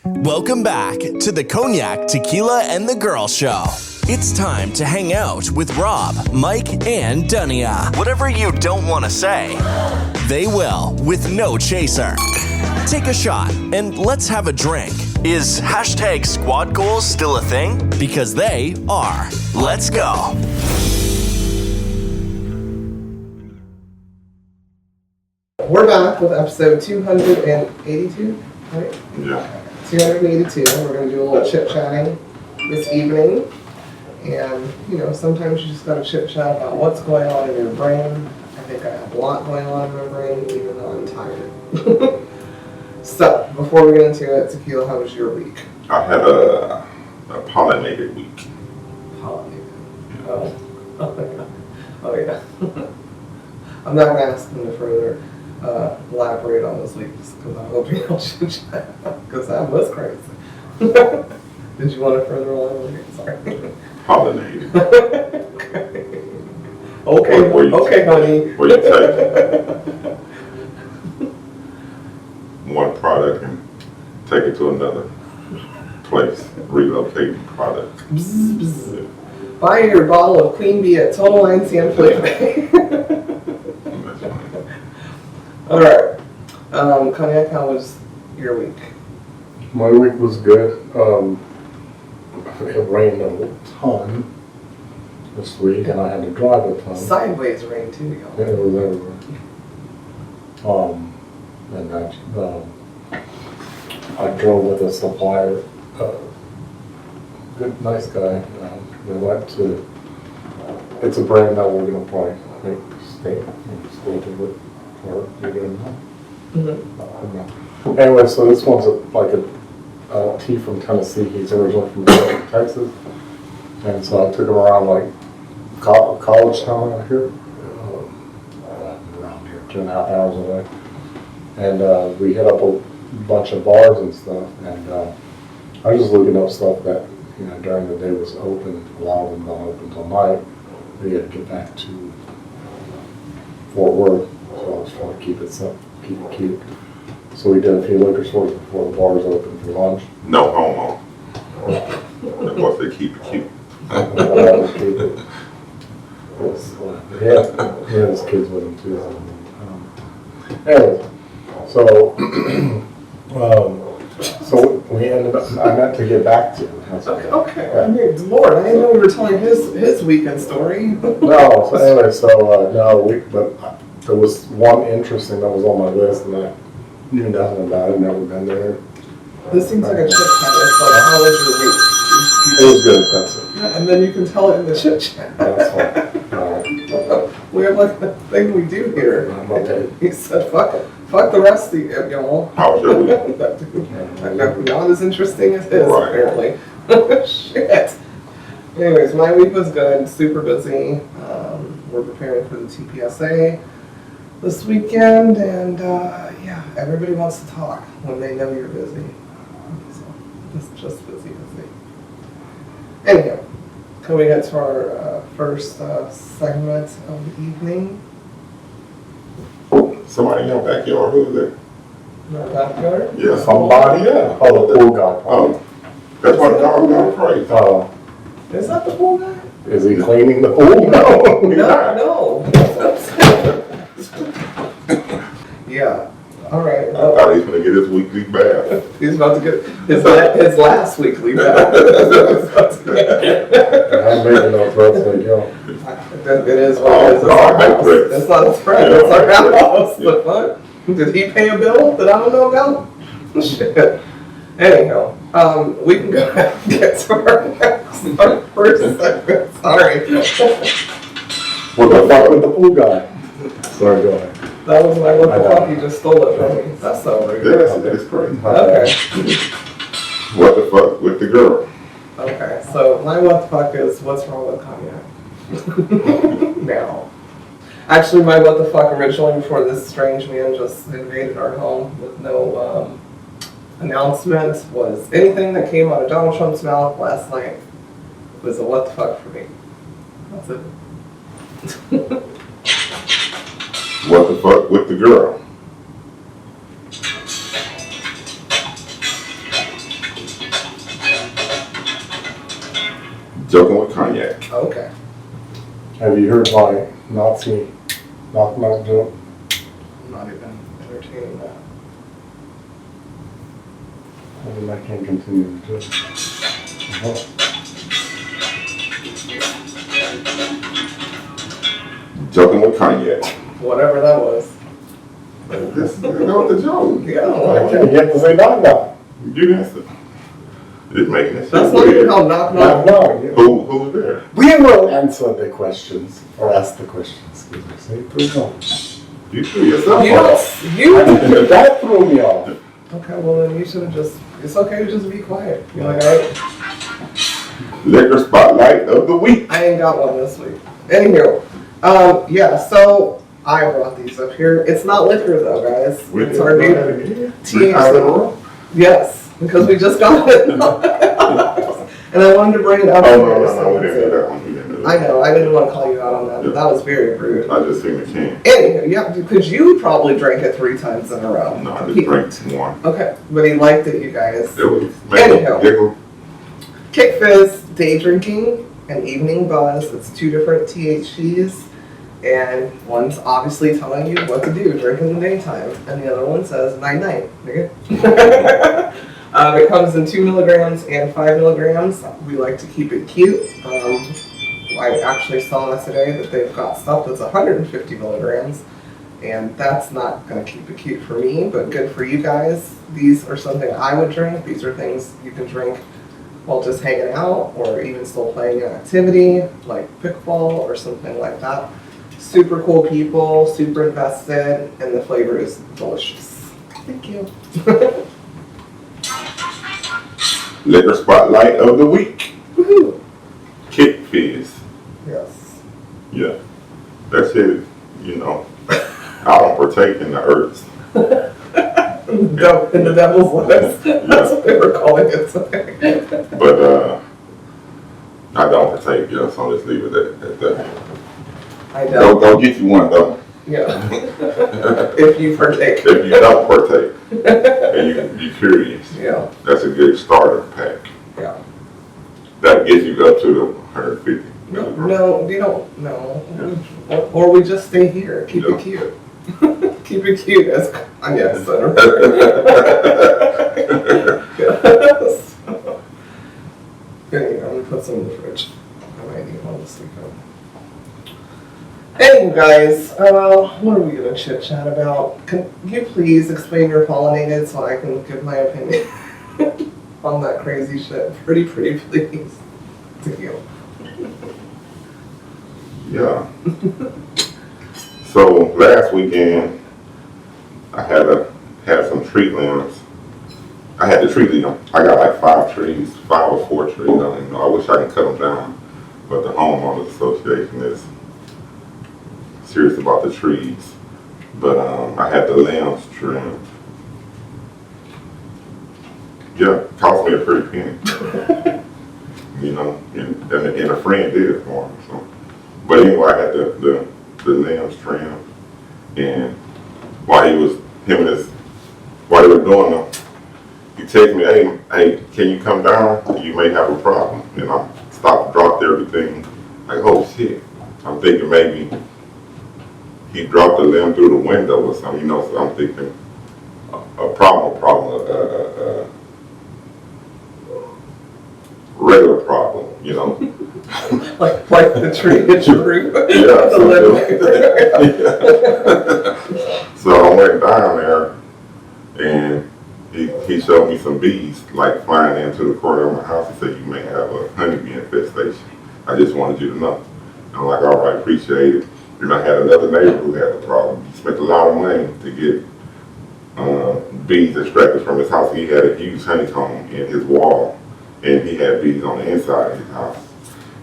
Welcome back to the Cognac, Tequila, and the Girl Show. It's time to hang out with Rob, Mike, and Dunya. Whatever you don't want to say, they will with no chaser. Take a shot and let's have a drink. Is hashtag squad goals still a thing? Because they are. Let's go. We're back with episode 282, right? Yeah. 282. We're going to do a little chit-chatting this evening. And, you know, sometimes you just got to chit-chat about what's going on in your brain. I think I have a lot going on in my brain, even though I'm tired. So, before we get into it, Tequila, how was your week? I had a pollinated week. Pollinated? Oh yeah. I'm not going to ask them to further elaborate on this week just because I'm hoping you'll chit-chat, because that was crazy. Did you want to further elaborate? Sorry. Pollinated. Okay, honey. Where you take one product and take it to another place, relocating product. Bzz, bzz. Buy your bottle of Queen Bee at Total Wine San Felipe. All right. Cognac, how was your week? My week was good. It rained a ton this week, and I had to drive a ton. Sideways rain too, y'all. It was everywhere. And that, I drove with a supplier, good, nice guy. We went to, it's a brand that we're gonna probably make staple with, or you're gonna know. Mm-hmm. Anyway, so this one's like a tea from Tennessee. He's originally from Texas, and so I took him around like college town out here, around here, 2.5 hours away, and we hit up a bunch of bars and stuff. And I was just looking up stuff that during the day was open. A lot of them don't open till night. We had to get back to Fort Worth, so I was trying to keep it cute. So we did a few liquor stores before the bars opened for lunch. No homo. That's what they keep it cute. He had his kids with him too. Anyway, so we ended up. I meant to get back to. Okay. I mean, Lord, I didn't know we were telling his weekend story. No. So anyway, but there was one interesting that was on my list, and I knew nothing about it. Never been there. This seems like a chit chat. It's like, how was your week? It was good. That's it. Yeah, and then you can tell it in the chit chat. That's fine. We have like the thing we do here. Okay. He said, "Fuck the rest of y'all." How was your week? Not as interesting as his, Right. apparently. Shit. Anyways, my week was good. Super busy. We're preparing for the TPSA this weekend, and yeah, everybody wants to talk when they know you're busy. So it's just busy. Anyhow, can we get to our first segment of the evening? Somebody in your backyard, who's there? In our backyard? Yeah. Somebody? Yeah. Oh, the pool guy. Oh, that's why the dog got crazy. Is that the pool guy? Is he cleaning the pool? No. Yeah. All right. I thought he was going to get his weekly bath. He's about to get his last weekly bath. I'm making no threats like y'all. It is what it is. It's not a threat. It's our house. The fuck? Did he pay a bill that I don't know about? Shit. Anyhow, we can go ahead and get to our first segment. Sorry. What the fuck with the pool guy? Sorry, go ahead. That was my what the fuck, you just stole it from me. That's so rude. Yes, it's crazy. Okay. What the fuck with the girl? Okay, so my what the fuck is what's wrong with Cognac? Now. Actually, my what the fuck originally before this strange man just invaded our home with no announcement was anything that came out of Donald Trump's mouth last night was a what the fuck for me. That's it. What the fuck with the girl? Joking with Cognac. Okay. Have you heard my Nazi knock-knock joke? I'm not even entertaining that. And I can't continue the joke. Uh-huh. Joking with Cognac. Whatever that was. This is not the joke. Yeah. I can't get to say knock-knock. You answer. It's making it That's sound not even weird. how knock knock. Knock-knock. Yeah. Who's there? We will answer the questions, or ask the questions. Excuse me. Say through no. You threw yourself You off. don't. That threw me off. Okay, well then you should have just. It's okay to just be quiet. You're like, alright. Liquor spotlight of the week. I ain't got one this week. Anywho, yeah. So I brought these up here. It's not liquor though, guys. It's our new THC. Yes, because we just got it. And I wanted to bring it up. Oh, here, no, so we didn't do that's that one. We didn't do it. that. I know. I didn't want to call you out on that, but that was very rude. I just seen the can. Anywho, yeah, because you probably drank it 3 times in a row. No, I just drank one. Okay, but he liked it, you guys. It was Anyhow. giggle. Kick Fizz, day drinking, and evening buzz. It's 2 different THCs, and one's obviously telling you what to do, drink in the daytime, and the other one says night-night. Nigga. It comes in 2 milligrams and 5 milligrams. We like to keep it cute. I actually saw today that they've got stuff that's 150 milligrams, and that's not going to keep it cute for me, but good for you guys. These are something I would drink. These are things you can drink while just hanging out or even still playing an activity like pickleball or something like that. Super cool people, super invested, and the flavor is delicious. Thank you. Liquor spotlight of the week. Woohoo! Chit Fizz. Yes. Yeah. That's it. You know, I don't partake in the herbs. In the devil's lettuce. That's what they were calling it today. But I don't partake, yeah, so I'll just leave it at that. I don't. Go get you one though. Yeah. If you partake. If you don't partake and you're curious, Yeah. that's a good starter pack. Yeah. That gets you up to the 150. No, you don't. No. Or we just stay here. Keep it cute. Keep it cute as yes. Yes. Anyway, I'm gonna put some in the fridge. I might need one to sleep on. Hey guys, what are we gonna chit chat about? Can you please explain your pollinated so I can give my opinion on that crazy shit? Pretty please. Tequila. Yeah. So last weekend, I had some tree limbs. I had the tree limb. I got like 5 trees, 5 or 4 trees. I don't even know. I wish I could cut them down, but the homeowners association is serious about the trees. But I had the limbs trimmed. Yeah, it cost me a pretty penny. You know, and a friend did it for me. So, but anyway, I had the limbs trimmed, and while they were doing them, he texted me, hey, can you come down? You may have a problem. And I stopped, dropped everything. Like, oh shit. I'm thinking maybe he dropped the limb through the window or something, you know, so I'm thinking a regular problem, you know. like the tree hit your roof. Yeah, The limb. So I went down there and he showed me some bees like flying into the corner of my house. He said, you may have a honeybee infestation. I just wanted you to know. I'm like, all right, appreciate it. And I had another neighbor who had a problem. He spent a lot of money to get bees extracted from his house. He had a huge honeycomb in his wall, and he had bees on the inside of his house.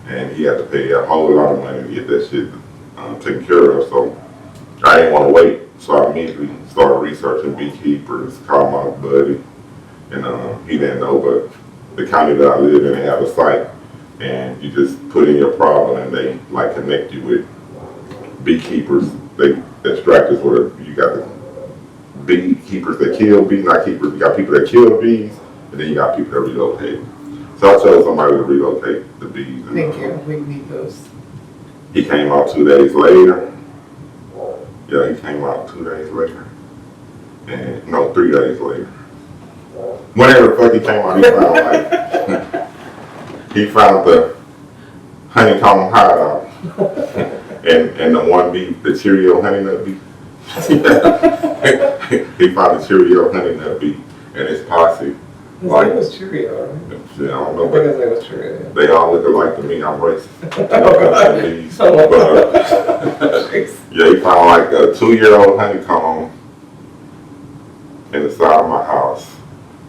And he had to pay a whole lot of money to get that shit taken care of. So I didn't want to wait. So I immediately started researching beekeepers, called my buddy, and he didn't know, but the county that I live in, they have a site, and you just put in your problem, and they like connect you with beekeepers. They extractors where you got the beekeepers that kill bees, not keepers. You got people that kill bees, and then you got people that relocate. So I chose somebody to relocate the bees. And, Thank you. We need those. He came out 2 days later. Yeah, he came out 2 days later. And no, 3 days later. Whenever the fuck he came out, he found the honeycomb hideout. and the one bee, the Cheerio honey nut bee. He found the Cheerio honey nut bee and his posse. His name was Cheerio, right? Yeah, I don't I know. think his name was Cheerio. Yeah. They all look alike to me. I'm racist. Yeah, he found like a 2-year-old honeycomb in the side of my house.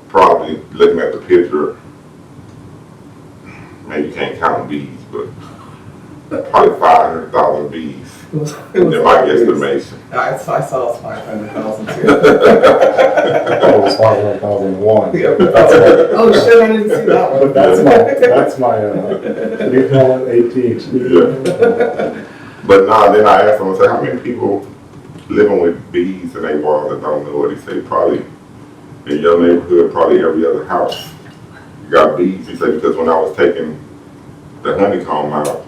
Probably looking at the picture, maybe you can't count bees, but probably 500,000 bees. In my guesstimation. I saw it was 500,000 too. It was 500,001. Yeah. Oh shit, I didn't see that one. But that's my you call it ADHD. Yeah. But nah, then I asked him, I said, how many people living with bees in their walls that don't know what? He said, probably in your neighborhood, probably every other house got bees. He said, because when I was taking the honeycomb out,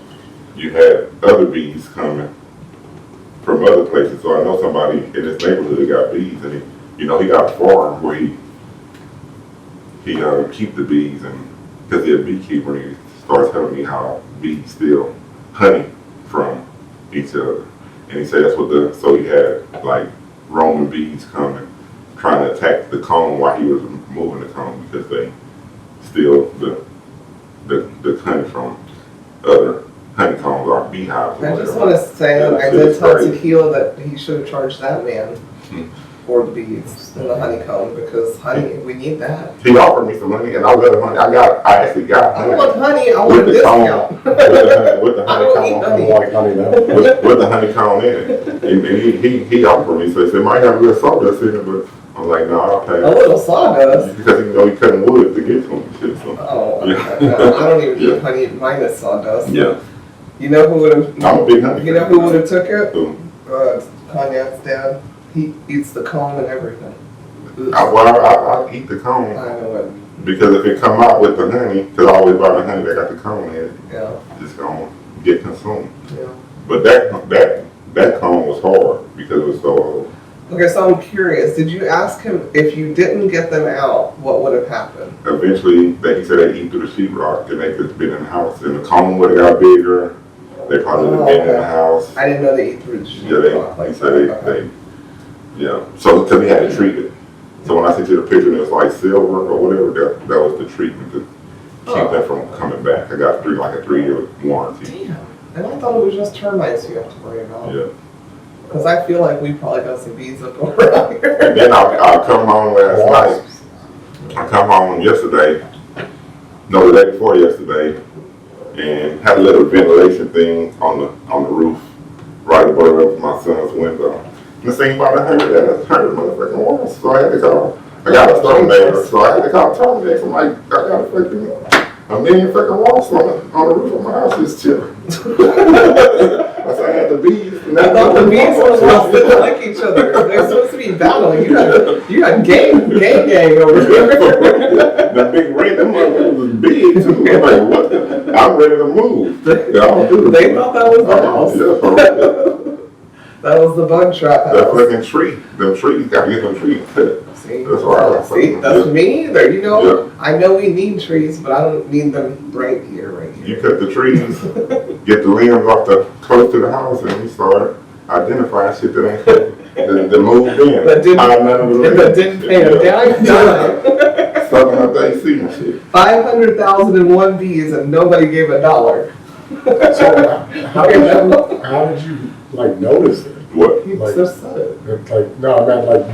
you had other bees coming from other places. So I know somebody in this neighborhood got bees, and he got a farm where he keep the bees, and because he's a beekeeper, he starts telling me how bees steal honey from each other. And he said that's what so he had like roaming bees coming, trying to attack the comb while he was moving the comb because they steal the honey from other honeycombs or beehives. I just want to say that I did tell Tequila that he should have charged that man for the bees and the honeycomb because honey, we need that. He offered me some money and I let him honey. I actually got honey. I want honey, I want a discount. With the I don't need honeycomb. honey. Like honey now. With the honeycomb in it. And he offered me, so he said, might have a little sawdust in it, but I'm like, no, I'll pay. A little sawdust. Because he cutting wood to get to him and shit. So. Oh, Yeah. no, I don't even Yeah. eat honey minus sawdust. Yeah. You know who would have? I'm a big honey. You know who would have took it? Who? Cognac's dad. He eats the comb and everything. I eat the comb. I know it. Because if it come out with the honey, because I always buy the honey that got the comb in it, Yeah. it's going to get consumed. Yeah. But that comb was hard because it was so old. Okay, so I'm curious. Did you ask him if you didn't get them out, what would have happened? Eventually, he said they eat through the sheetrock and they could been in the house. And the comb would have got bigger. They probably would have been in the house. I didn't know they eat through the sheetrock. He said they, yeah. So, because he had to treat it. So when I sent you the picture and it was like silver or whatever, that was the treatment to keep that from coming back. I got like a 3-year warranty. Damn. And I thought it was just termites you have to worry about. Yeah. Because I feel like we probably got some bees up around here. And then I come home last night. I come home yesterday, no, the day before yesterday, and had a little ventilation thing on the roof right above my son's window. And the thing about 100 motherfucking walls, so I had to call. I got a terminator, so I had to call terminator. I'm like, I got a million fucking walls on the roof of my house just chilling. I said I had the bees. I thought the bees were supposed to like each other. They're supposed to be battling. You got gang over here. The big red, them motherfuckers was big too. I'm like, what? I'm ready to move. They thought that was the house. Yeah. That was the bug trap house. That fucking tree. Them trees, gotta get them trees cut. See, That's why see, that's me either. You know, Yeah. I know we need trees, but I don't need them right here. You cut the trees, get the limbs off close to the house, and you start identifying shit that ain't that moved in. That didn't pay a dime. Sucking up the AC and shit. 500,001 bees and nobody gave $1. So how did you like notice it? What? He Like- just said it. It's like no, I meant like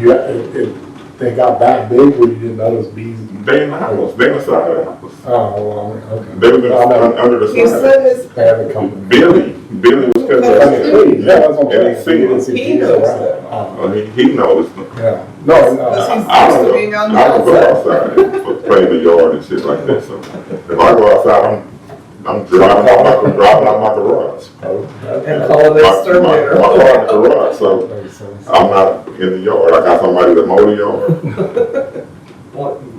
they got that big where you didn't notice bees. They in the house. They inside the house. Oh well, okay. They was under the He side. said his. They haven't come. Billy was cutting Yeah, that's what I'm And he saying. You didn't seen see He bees knows around. that. Oh, he knows. yeah. No, no. Because he's I used to don't being on the I don't go outside. outside and play in the yard and shit like that. So if I go outside, I'm driving out my garage. And call it an My exterminator. car in the garage, so Makes sense. I'm not in the yard. I got somebody to mow the yard.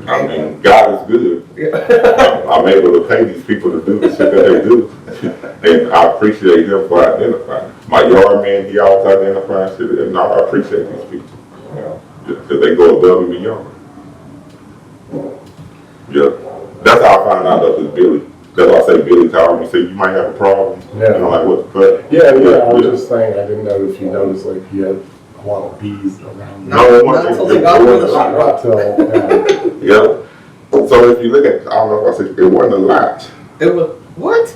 I mean, God is good. Yeah. I able to pay these people to do the shit that they do. And I appreciate them for identifying. My yard man, he always identifying shit, and I appreciate these people. Because they go above and beyond. Yeah. That's how I found out that was Billy. That's why I say Billy called me and said, you might have a problem. Yeah. And I'm like, what the fuck? Yeah, I was just saying, I didn't know if you noticed, like, he had a lot of bees around. No, Not until they got rid of the Not till, Yeah. So if you look at, I don't know if I said, it wasn't a lot. It was, what?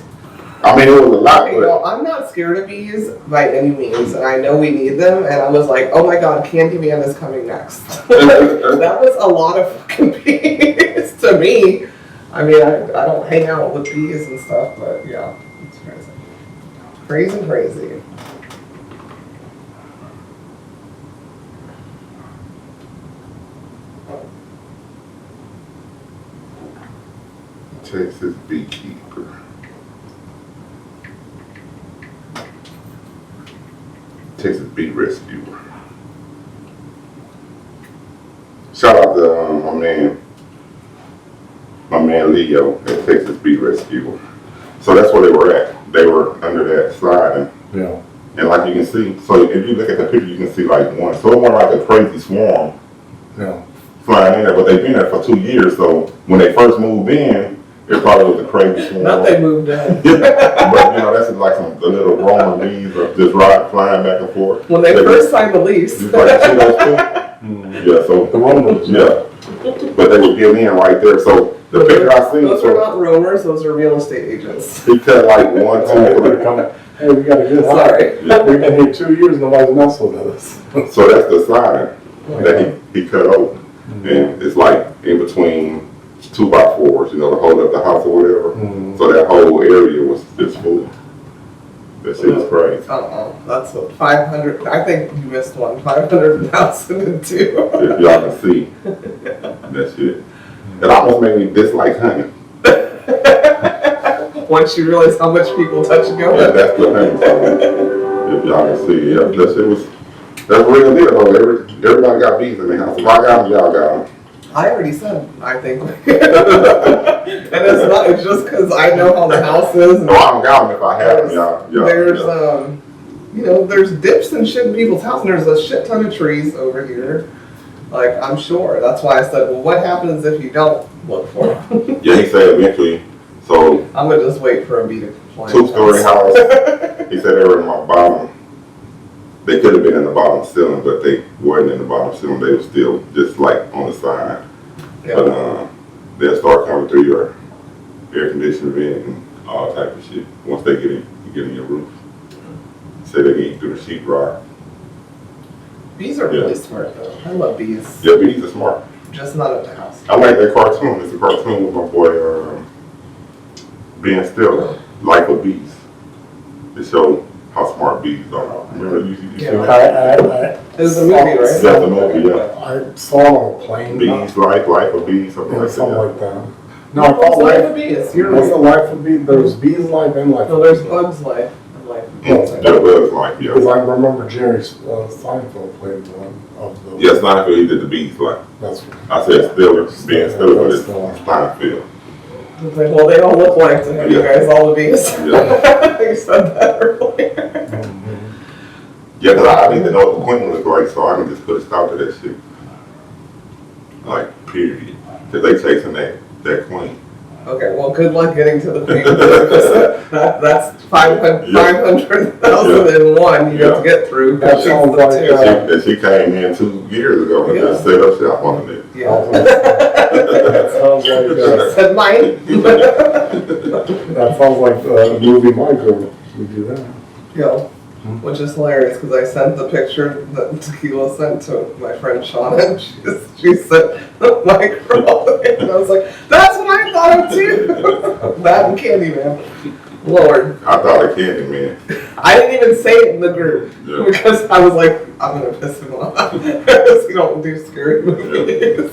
I mean, it was a lot, You know, I'm not scared of bees by any means, and I know we need them, and I was like, oh my god, Candyman is coming next. That was a lot of fucking bees to me. I mean, I don't hang out with bees and stuff, but yeah, it's crazy. Crazy, crazy. Texas beekeeper. Texas bee rescuer. Shout out to my man Leo at Texas Bee Rescuer. So that's where they were at. They were under that slide, yeah. and like you can see, so if you look at the picture, you can see like one. So it wasn't like a crazy swarm flying in there, but they've been there for 2 years. So when they first moved in, it probably was a crazy swarm. Not they moved in. But that's like a little Roman bees of just flying back and forth. When they first signed the lease. You like see those two? Yeah, so The Romans. yeah. But they would get in right there. So the picture I seen, Those are not roamers, those are real estate agents. he cut like 1, 2, Hey, we got a good Sorry. side. We've been here 2 years, nobody's messing with us. So that's the sign that he cut open. And it's like in between 2x4s, to hold up the house or whatever. So that whole area was just full. That shit was crazy. That's what 500. I think you missed one. 500,002. If y'all can see that shit. It almost made me dislike hunting. Once you realize how much people touch and go. Yeah, that's the thing. If y'all can see, yeah, that's real deal though. Everybody got bees in their house. If I got them, y'all got them. I already said, I think. And it's just because I know how the house is. No, I don't got them if I have them, y'all. There's, there's dips and shit in people's house, and there's a shit ton of trees over here. Like, I'm sure. That's why I said, well, what happens if you don't look for them? Yeah, he said eventually, so. I'm going to just wait for a bee to fly. 2-story house. He said they were in my bottom. They could have been in the bottom ceiling, but they weren't in the bottom ceiling. They were still just like on the side. Yeah. But they'll start coming through your air conditioning vent and all type of shit once they get in your roof. Say they get you through the sheetrock. Bees are really smart, though. I love bees. Yeah, bees are smart. Just not at the house. I like that cartoon. It's a cartoon with my boy Ben Stiller, Life of Bees. It showed how smart bees are. Remember you Yeah. I It was a movie, right? That's the movie, yeah. I saw it on a plane. Bees, Life of Bees, something like Something that. like that. No, I What's thought Life life. of Bees? You're What's the right. life of bees? There's bees life and life. No, there's Bugs Life and Life of Bees. That was like, Because yeah. I remember Jerry Seinfeld played one of those. Yes, Steinfeld, he did the Bees like. That's I said Stiller, Ben Stiller, but it's Steinfeld. Well, they all look like to him, you Yeah. guys, all the bees. Yeah. You said that earlier. Yeah, because I didn't even know what the queen looked like, so I can just put a stop to that shit. Like, period. Because they chasing that queen. Okay, well, good luck getting to the queen. That's 500,001 you have to get through. That sounds like, And she came in 2 years ago and just set up shop on it. Yeah. That sounds like Said mine. that sounds like the movie My Girl. We do that. Yeah. Which is hilarious because I sent the picture that Tequila sent to my friend Shauna, and she said, my girl. And I was like, that's what I thought of too. That and Candyman. Lord. I thought of Candyman. I didn't even say it in the group Yeah. because I was like, I'm going to piss him off because you don't do scary movies.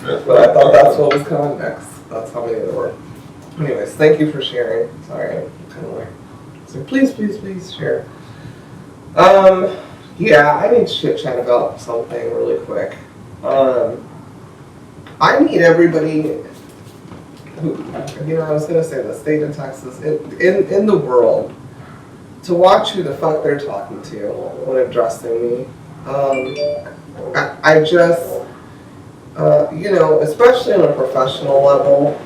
But I thought that's what was coming next. That's how many there were. Anyways, thank you for sharing. Sorry, I'm kind of like, so please share. Yeah, I need to chit chat about something really quick. I need everybody I was gonna say the state of Texas, in the world, to watch who the fuck they're talking to when addressing me. I just, especially on a professional level,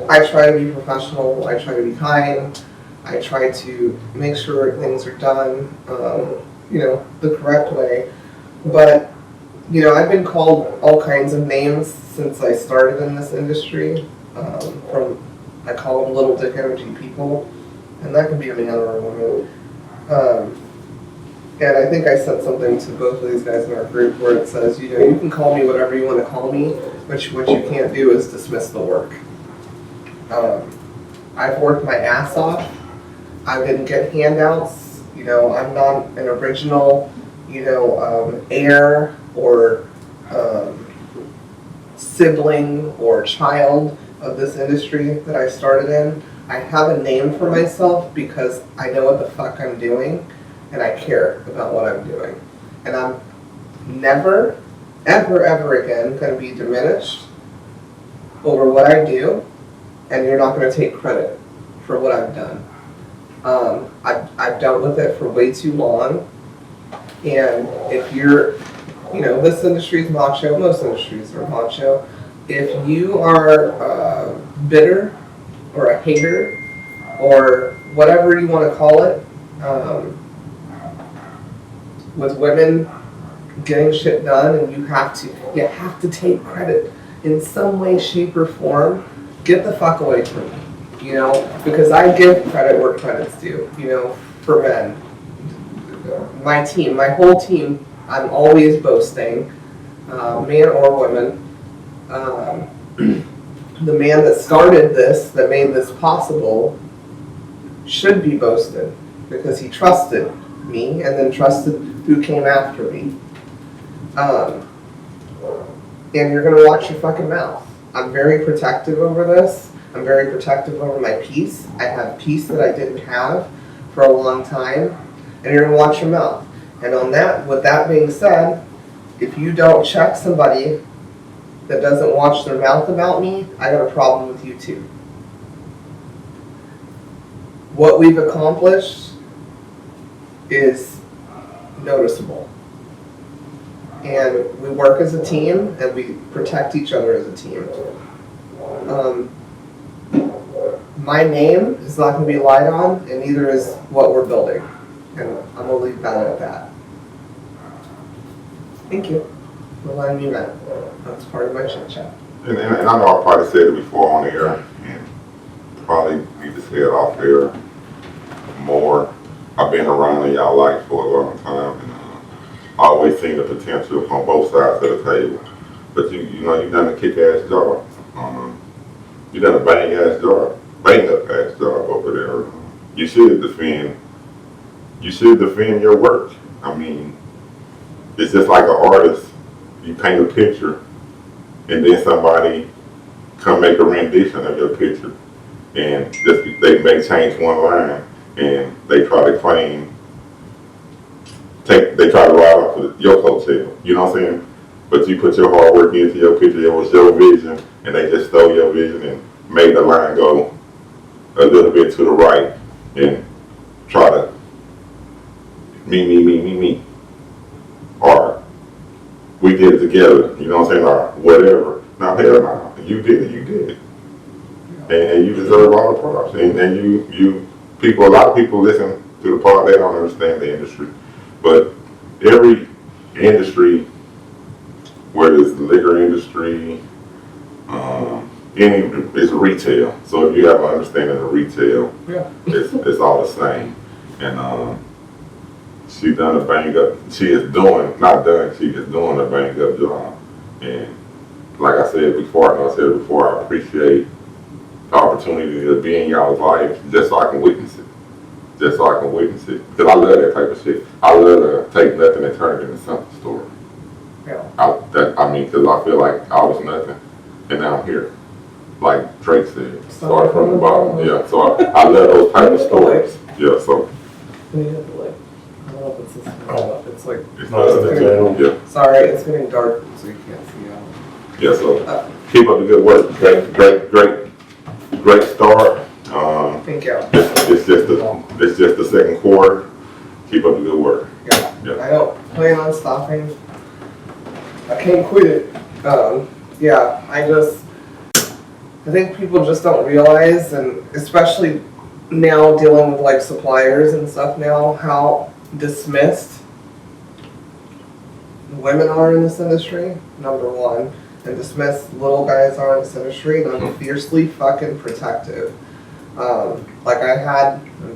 I try to be professional, I try to be kind, I try to make sure things are done, the correct way. But, I've been called all kinds of names since I started in this industry. I call them little dick energy people, and that can be a man or a woman. And I think I sent something to both of these guys in our group where it says, you can call me whatever you want to call me, but what you can't do is dismiss the work. I've worked my ass off. I didn't get handouts. I'm not an original, heir or sibling or child of this industry that I started in. I have a name for myself because I know what the fuck I'm doing and I care about what I'm doing. And I'm never, ever, ever again going to be diminished over what I do, and you're not going to take credit for what I've done. I've dealt with it for way too long, and if you're, this industry is macho, most industries are macho. If you are bitter or a hater or whatever you want to call it, with women getting shit done, and you have to take credit in some way, shape, or form, get the fuck away from me. Because I give credit where credit's due. For men, my team, my whole team, I'm always boasting, man or woman. The man that started this, that made this possible, should be boasted because he trusted me and then trusted who came after me. And you're gonna watch your fucking mouth. I'm very protective over this. I'm very protective over my peace. I have peace that I didn't have for a long time, and you're gonna watch your mouth. And with that being said, if you don't check somebody that doesn't watch their mouth about me, I got a problem with you too. What we've accomplished is noticeable. And we work as a team, and we protect each other as a team. My name is not going to be lied on, and neither is what we're building. And I'm going to leave that at that. Thank you for letting me vent. That's part of my chit chat. And I know I probably said it before on the air, and probably need to say it off air more. I've been around in y'all life for a long time, and I always seen the potential on both sides of the table. But you've done a kick-ass job. You've done a bang-up ass job over there. You should defend your work. I mean, it's just like an artist. You paint a picture, and then somebody come make a rendition of your picture, and they may change one line, and they try to claim, they try to ride off of your coattail. You know what I'm saying? But you put your hard work into your picture. It was your vision, and they just stole your vision and made the line go a little bit to the right and try to me. Or we did it together, you know what I'm saying, or whatever. Now, hell no, you did it. And you deserve all the props. And you people, a lot of people listen to the part, they don't understand the industry. But every industry, whether it's the liquor industry, it's retail. So if you have an understanding of retail, it's all the same. And she done a bang up. She is doing a bang up job. And like I said before, I appreciate the opportunity to be in y'all's life just so I can witness it. Because I love that type of shit. I love to take nothing and turn it into something story. Yeah. Because I feel like I was nothing, and now I'm here. Like Drake said, start from the bottom. Yeah, so I love those type of stories. Yeah, so. I don't know if it's this one. It's like, Yeah. sorry, it's getting dark, so you can't see out. Yeah, so. Keep up the good work. Great start. Thank you. It's just the second quarter. Keep up the good work. Yeah. I don't plan on stopping. I can't quit it. I think people just don't realize, and especially now dealing with like suppliers and stuff now, how dismissed women are in this industry, number one, and dismissed little guys are in this industry, and I'm fiercely fucking protective. I'm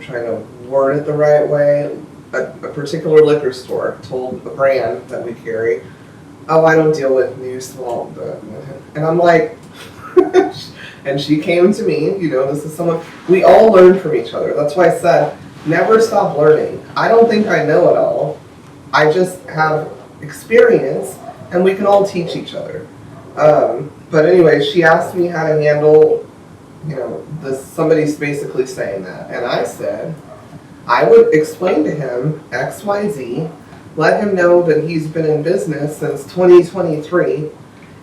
trying to word it the right way, a particular liquor store told the brand that we carry, oh, I don't deal with new small, and I'm like, and she came to me, this is someone, we all learn from each other. That's why I said, never stop learning. I don't think I know it all. I just have experience, and we can all teach each other. But anyway, she asked me how to handle, somebody's basically saying that. And I said, I would explain to him X, Y, Z, let him know that he's been in business since 2023,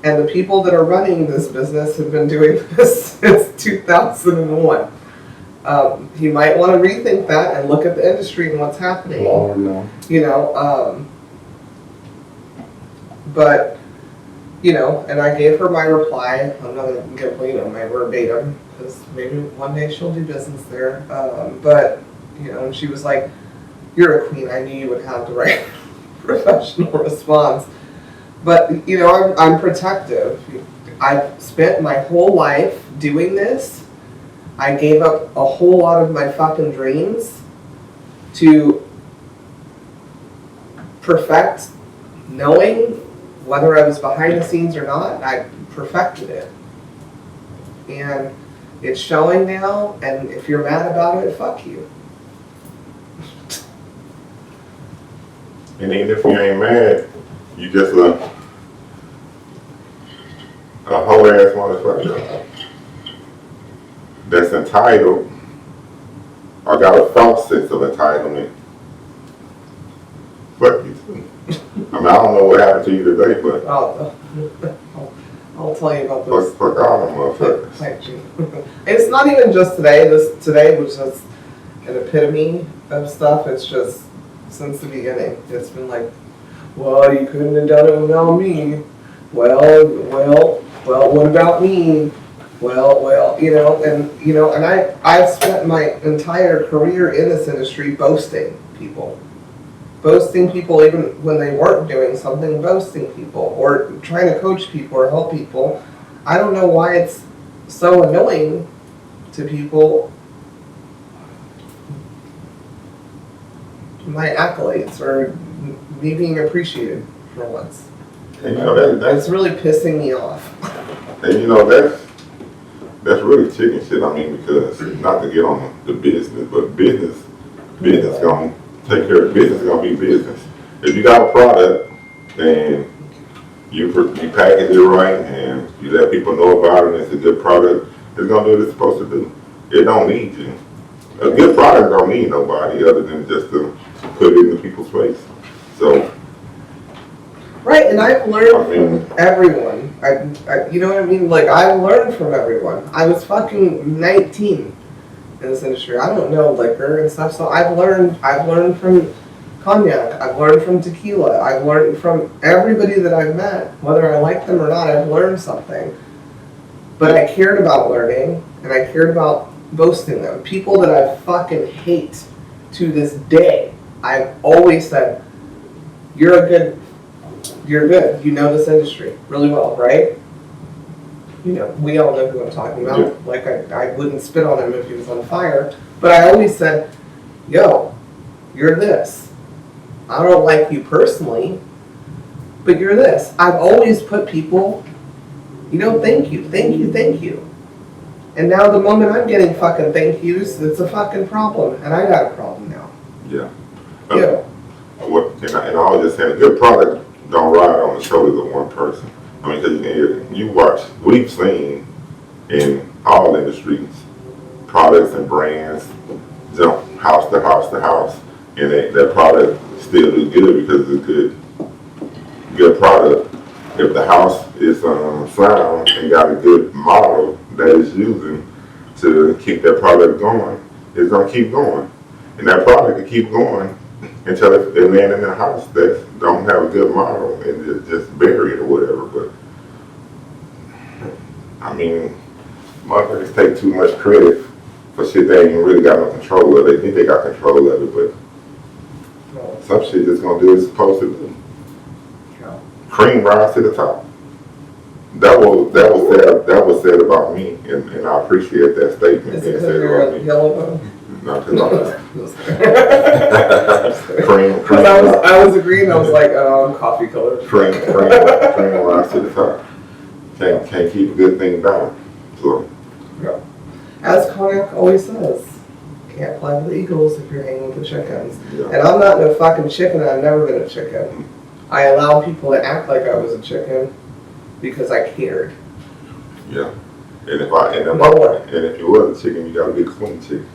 and the people that are running this business have been doing this since 2001. He might want to rethink that and look at the industry and what's happening. Lord, no. But, and I gave her my reply. I'm not going to give, my verbatim, because maybe one day she'll do business there. But, and she was like, you're a queen. I knew you would have the right professional response. But, I'm protective. I've spent my whole life doing this. I gave up a whole lot of my fucking dreams to perfect knowing whether I was behind the scenes or not. I perfected it. And it's showing now, and if you're mad about it, fuck you. And even if you ain't mad, you just a whole ass motherfucker that's entitled or got a false sense of entitlement. Fuck you too. I don't know what happened to you today, but I'll tell you about this. fuck all them motherfuckers. It's not even just today. Today was just an epitome of stuff. It's just since the beginning. It's been like, well, you couldn't have done it without me. Well, what about me? And I've spent my entire career in this industry boasting people even when they weren't doing something, boasting people or trying to coach people or help people. I don't know why it's so annoying to people, my accolades or me being appreciated for once. And that's really pissing me off. And that's really chicken shit. Because not to get on the business, but business gonna take care of business. Gonna be business. If you got a product and you package it right and you let people know about it, and it's a good product, it's gonna do what it's supposed to do. It don't need you. A good product don't need nobody other than just to put it in people's face. So. Right, and I've learned from everyone. You know what I mean? Like, I've learned from everyone. I was fucking 19 in this industry. I don't know liquor and stuff, so I've learned from Cognac. I've learned from Tequila. I've learned from everybody that I've met. Whether I like them or not, I've learned something. But I cared about learning, and I cared about boasting them. People that I fucking hate to this day, I've always said, you're good. You know this industry really well, right? We all know who I'm talking about. Yeah. Like, I wouldn't spit on him if he was on fire. But I always said, yo, you're this. I don't like you personally, but you're this. I've always put people, thank you. And now the moment I'm getting fucking thank yous, it's a fucking problem. And I got a problem now. Yeah. And I was just saying, a good product don't ride on the shoulders of one person. Because we've seen in all industries, products and brands jump house to house to house, and that product still do good because it's a good product. if the house is sound and got a good model that it's using to keep that product going, it's gonna keep going, and that product will keep going until they land in a house that don't have a good model and just bury it or whatever. But I mean, motherfuckers take too much credit for shit they ain't even really got no control of. They think they got control of it, but some shit just gonna do what it's supposed to do. Cream rise to the top. That was said about me, and I appreciate that statement. Is it because you're a yellow bone? Not because cream. Because I was agreeing. I was like, coffee color. Cream rise to the top. Can't keep a good thing down. So. Yeah. As Cognac always says, can't fly with the eagles if you're hanging with the chickens. Yeah. And I'm not no fucking chicken. I've never been a chicken. I allowed people to act like I was a chicken because I cared. Yeah. And if you was a chicken, you gotta be a clean chicken.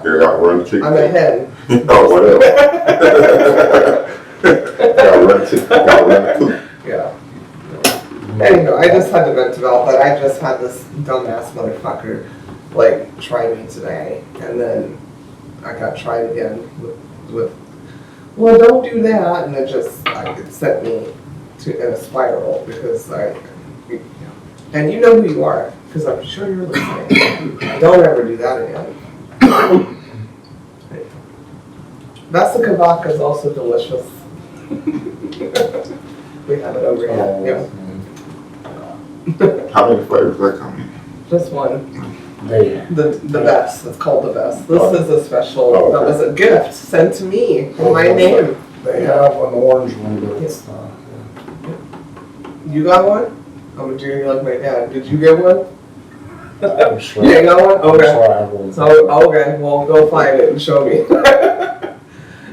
You gotta run the chicken. I'm a hen. Oh, whatever. Gotta run the chicken. Gotta run the coop. Yeah. Anyhow, I just had to vent about that. I just had this dumbass motherfucker like try me today, and then I got tried again with well, don't do that, and it sent me in a spiral because and you know who you are because I'm sure you're listening. Don't ever do that again. Vasika vodka is also delicious. We have it over here. Yeah. How many flavors that come in? Just one. They, The best. It's called the best. This is a special. Oh, okay. That was a gift sent to me in my name. they have an orange one, but it's You got one? I'm a junior like my dad. Did you get one? I'm sure. You ain't got one? I'm Okay. sure I have one. So okay, well go find it and show me.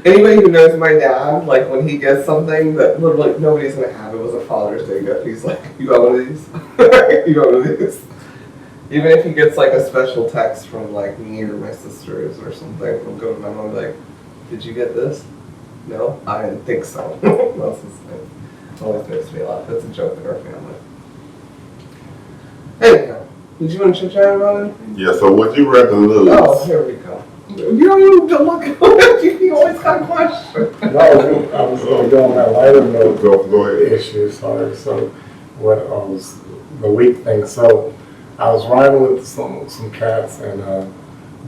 Anybody who knows my dad, like when he gets something that literally nobody's gonna have, it was a Father's Day gift. He's like, "You got one of these? You got one of these?" Even if he gets like a special text from like me or my sisters or something, he'll go to my mom and be like, "Did you get this?" No, I didn't think so. That's his thing. Always makes me laugh. It's a joke in our family. Anyhow, did you want to chit chat about it? Yeah, so would you rather lose? Oh, here we go. You don't even look. You always got a question. No, I was going to go on that lighter note. Go ahead. Issue, sorry. So, what was the week thing? So, I was riding with some cats, and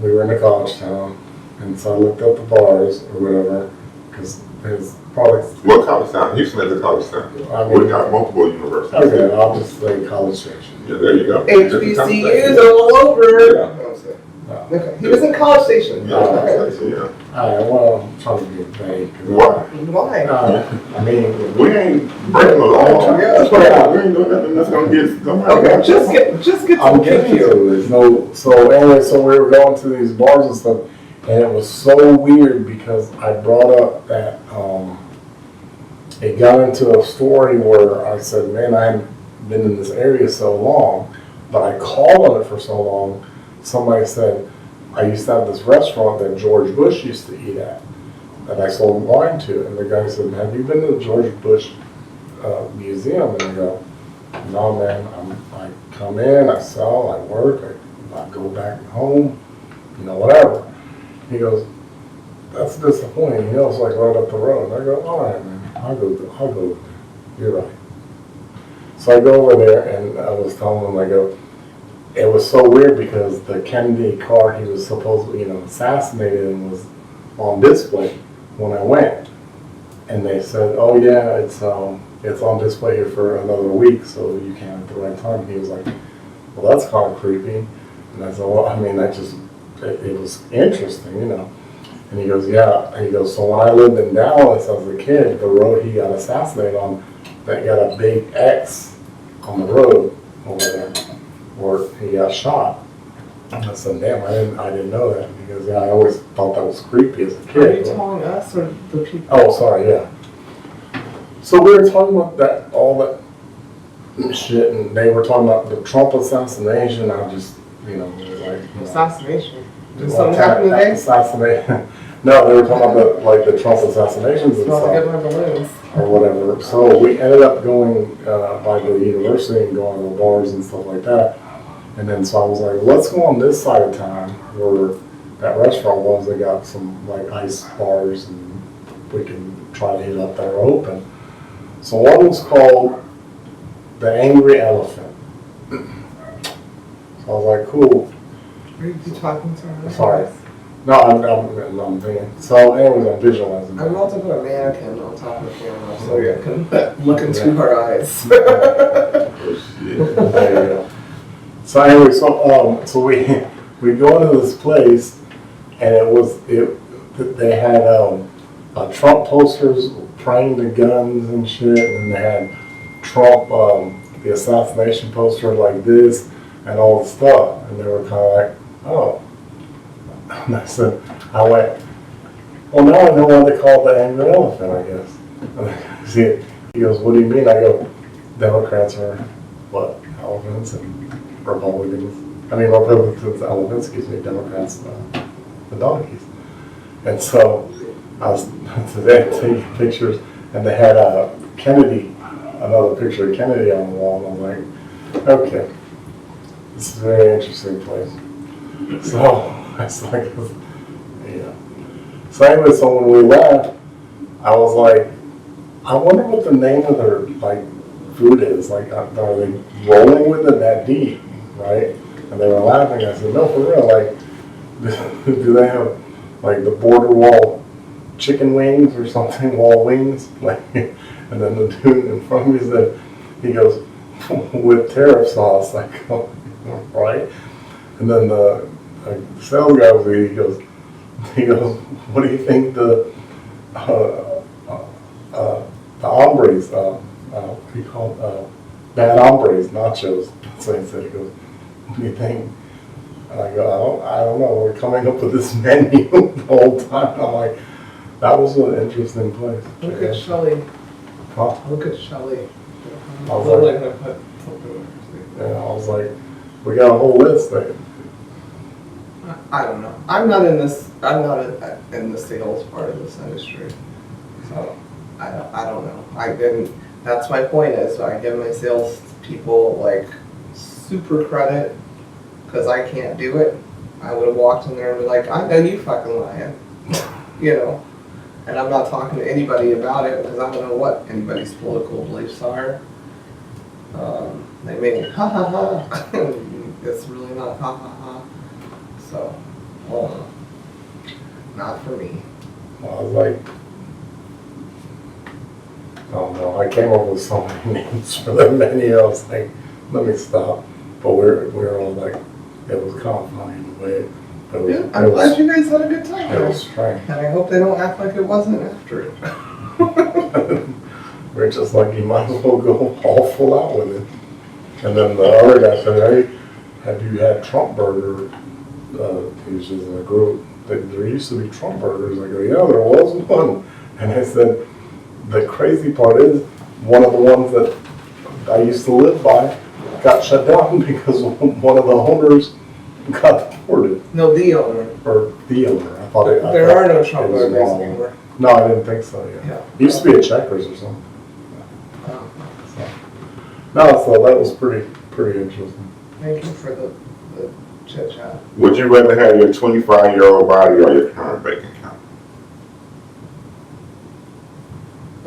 we were in a college town, and so I looked up the bars or whatever, because there's products. What college town? Houston is a college town. We got multiple universities. Okay, I'll just say college station. Yeah, there you go. HBCUs all over. Yeah. Okay. He was in College Station. Yeah, Alright, well, I'm trying to be vague. Why? Why? I mean, We ain't breaking the law. Yeah. That's what we ain't doing nothing that's gonna get somebody. Okay, just get I'm some getting cute. to it. No, so anyway, so we were going to these bars and stuff, and it was so weird because I brought up that it got into a story where I said, man, I haven't been in this area so long, but I called on it for so long. Somebody said, I used to have this restaurant that George Bush used to eat at, that I sold wine to, and the guy said, have you been to the George Bush museum? And I go, no, man, I come in, I sell, I work, I go back home, whatever. He goes, that's disappointing. It's like right up the road. I go, all right, man, I'll go. You're right. So I go over there, and I was telling him, I go, it was so weird because the Kennedy car he was supposedly, assassinated in was on display when I went. And they said, oh yeah, it's on display here for another week, so you can't at the right time. And he was like, well, that's kind of creepy. And I said, well, I mean, it was interesting, And he goes, yeah. And he goes, so when I lived in Dallas as a kid, the road he got assassinated on, that got a big X on the road over there, where he got shot. I said, damn, I didn't know that, because I always thought that was creepy as a kid. Are you telling us or the people? Oh, sorry, yeah. So we were talking about all that shit, and they were talking about the Trump assassination. I just, Assassination. Did something happen today? Assassination. No, they were talking about the Trump assassinations and Not to get stuff. my balloons. or whatever. So we ended up going by the university and going to bars and stuff like that. And then so I was like, let's go on this side of town where that restaurant was. They got some like ice bars and we can try to hit up that are open. So one was called the Angry Elephant. So I was like, cool. Are you talking to her? Sorry. No, I'm thinking. So anyways, I'm visualizing. I'm about to put a mannequin on top of the camera so you can look into her eyes. Oh shit. There you go. So anyway, so we go into this place, and they had Trump posters praying to guns and shit, and they had Trump the assassination poster like this and all the stuff, and they were kind of like, oh. And I went, well, now I know why they call it the Angry Elephant, I guess. See, he goes, what do you mean? I go, Democrats are what, elephants, and Republicans, elephants, Democrats, the donkeys. And so I was today taking pictures, and they had another picture of Kennedy on the wall, and I'm like, okay, this is a very interesting place. So I was like, yeah. So anyway, so when we left, I was like, I wonder what the name of their food is. Like, are they rolling with it that deep, right? And they were laughing. I said, no, for real. Like, do they have the border wall chicken wings or something, wall wings? And then the dude in front of me said, he goes, with tariff sauce. Like, oh, right? And then the sales guy was there, he goes, what do you think the hombres, what do you call it, bad hombres, nachos? That's what he said. He goes, what do you think? And I go, I don't know, we're coming up with this menu the whole time. I'm like, that was an interesting place. Look at Shelley. Huh? Look at Shelley. I was like, we got a whole list there. I don't know. I'm not in the sales part of this industry, so I don't know. That's my point is I give my sales people super credit because I can't do it. I would have walked in there and be like, I know you fucking lying, And I'm not talking to anybody about it because I don't know what anybody's political beliefs are. They may ha ha ha. It's really not ha ha ha. So, not for me. I was like, oh no, I came up with so many names for the menu. I was like, let me stop. But we were all like, it was kind of funny in a way. Yeah, I'm glad you guys had a good time. It was strange. And I hope they don't act like it wasn't after it. We're just like, you might as well go all full out with it. And then the other guy said, hey, have you had Trump burger? He was just in a group. There used to be Trump burgers. I go, yeah, there was one. And I said, the crazy part is, one of the ones that I used to live by got shut down because one of the owners got deported. No, the owner. Or the owner. There are no Trump burgers anymore. No, I didn't think so, yeah. It used to be a Checkers or something. Oh. So that was pretty interesting. Thank you for the chit chat. Would you rather have your 25-year-old body or your current bank account?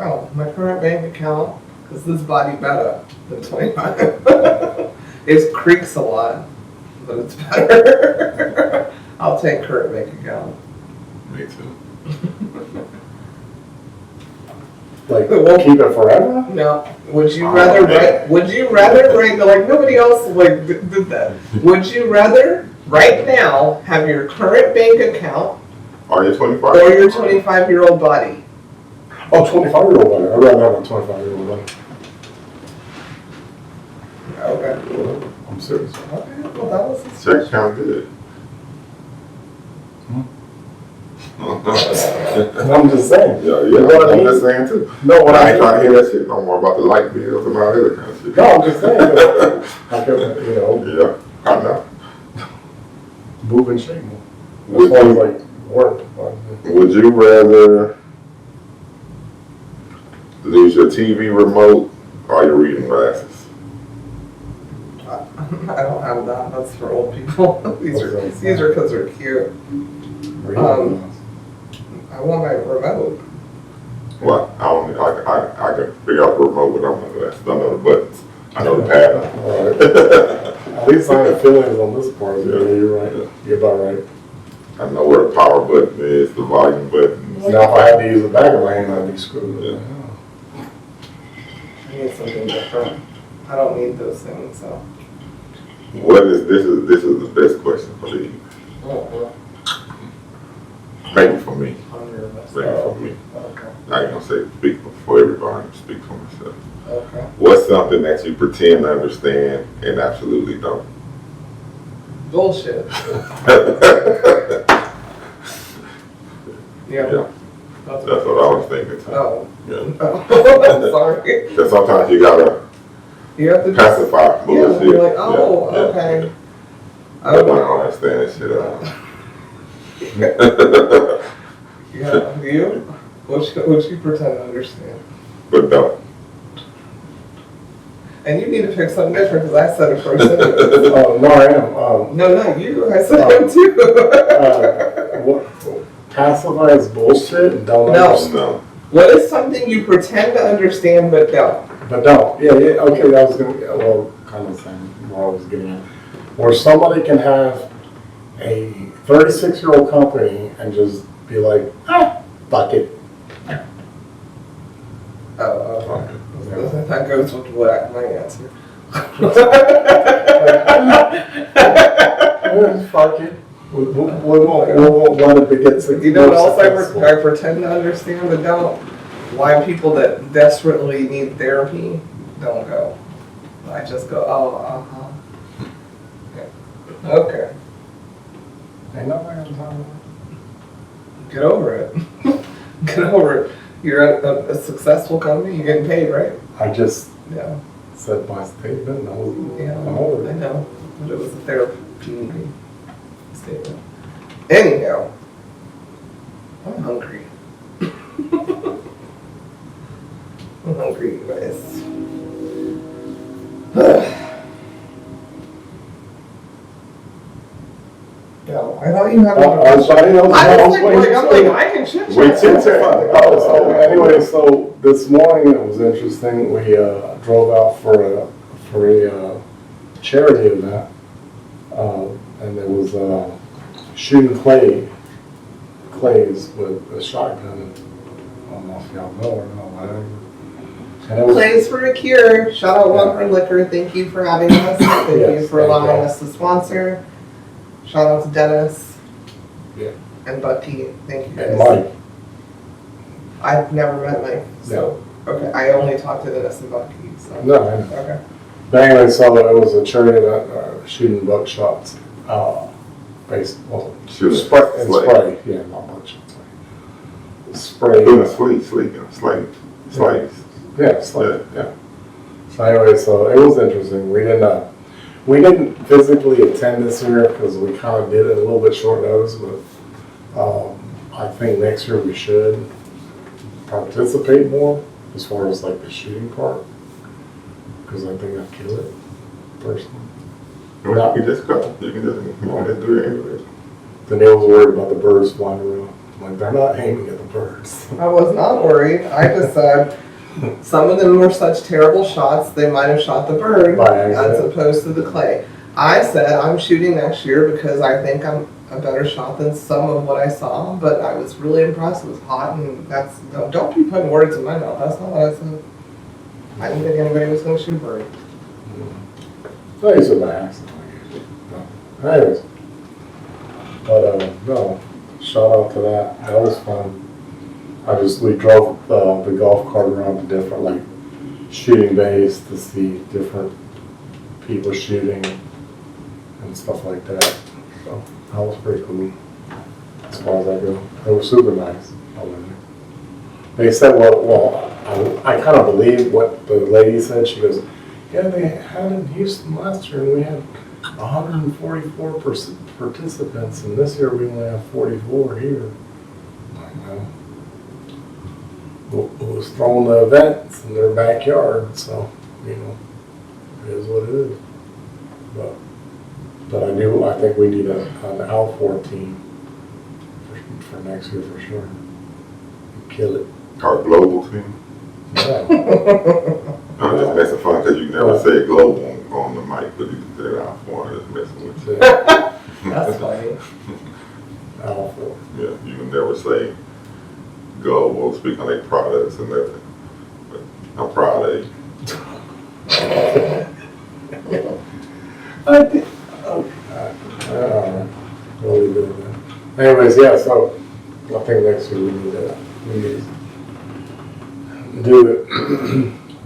Oh, my current bank account, because this body better than 25. It creaks a lot, but it's better. I'll take current bank account. Me too. Keep it forever? No. Would you rather nobody else did that. Would you rather right now have your current bank account Or your 25? or your 25-year-old body? Oh, 25-year-old body. I'd rather have a 25-year-old body. Okay. I'm serious. Okay. Well, that was Check account good. I'm just saying. Yeah, You know what I I'm mean? just saying too. No, what I I ain't trying to hear that shit no more about the light bills and all that other kind of shit. No, I'm just saying. I can, Yeah, I know. move and shake more. As far as work. Would you rather lose your TV remote or your reading glasses? I don't have that. That's for old people. These are because they're cute. I want my remote. Well, I can figure out the remote without my glasses. I know the buttons. I know the pattern. Right. At least I have feelings on this part. Yeah, you're right. Yeah. You're about right. I know where the power button is, the volume button. Now if I had to use the back of my hand, I'd be screwed. Yeah. I need something different. I don't need those things, so. This is the best question for you. Maybe for me. Maybe for me. Okay. I ain't gonna say speak for everybody, speak for myself. Okay. What's something that you pretend to understand and absolutely don't? Bullshit. Yeah. Yeah. That's what I was thinking too. Oh. Yeah. Oh. Sorry. Because sometimes you gotta You have to just, pacify bullshit. you're like, oh, Yeah. okay. I don't understand this shit out. Yeah, you? What you pretend to understand? But don't. And you need to pick something different because I said it first. Oh, no, I am. No, you. I said it too. What, pacify is bullshit and don't No. understand. No. What is something you pretend to understand but don't? But don't. Yeah, okay, that was going to, well, kind of the same where I was getting at. Where somebody can have a 36-year-old company and just be like, fuck it. Oh, okay. That goes with what my answer. Fuck it. We won't let it get successful. You know what else I pretend to understand but don't? Why people that desperately need therapy don't go. I just go, oh, yeah. Okay. Ain't nobody gonna talk about it. Get over it. Get over it. You're at a successful company, you're getting paid, right? I just Yeah. said my statement. Yeah, I'm over I it. know. But it was a therapy statement. Anyhow, I'm hungry. I'm hungry, you guys. No, I thought you had I was like, I can chit We chit-chat. Oh, so anyway, so this morning it was interesting. We drove out for a charity event, and there was shooting clays with a shotgun. I don't know if y'all know or not, whatever. And it was, Plays for a Cure. Shout out Lumber Liquor. Thank you for having us. Thank Yes, you for thank allowing you. us to sponsor. Shout out to Dennis. Yeah. And Bucky. Thank you guys. and Mike. I've never met Mike. So okay. I only talked to Dennis and Bucky. So No, I know. okay. But anyway, so it was a charity event, shooting buckshots, Shoot. spray, yeah, not buckshots. Spray. Slaves. Yeah, slate, yeah. So anyway, so it was interesting. We didn't physically attend this year because we kind of did it a little bit short notice, but I think next year we should participate more as far as like the shooting part, because I think I'd kill it personally. You can just go. You can just do it anyway. Then they was worried about the birds flying around. I'm like, they're not aiming at the birds. I was not worried. I just said some of them were such terrible shots they might have shot the bird By accident. as opposed to the clay. I said I'm shooting next year because I think I'm a better shot than some of what I saw, but I was really impressed. It was hot, and don't be putting words in my mouth. That's not what I said. I didn't think anybody was going to shoot a bird. No, it's by accident. No. Anyways, but no, shout out to that. That was fun. We drove the golf cart around to different like shooting bays to see different people shooting and stuff like that. So that was pretty cool as far as I go. It was super nice. They said, well, I kind of believe what the lady said. She goes, yeah, they had in Houston last year and we had 144 participants, and this year we only have 44 here. I know. was throwing the events in their backyard, so, you know, it is what it is. But I think we need an Alfor team for next year for sure. Kill it. Our global team. Yeah. I'm just messing fun because you never say global on the mic, but you can say it out for just messing with you. That's funny. Alfor. Yeah, you can never say global, speak on their products and everything. But I'm proud of you. We'll leave it at that. Anyways, yeah, so I think next year we need to do it.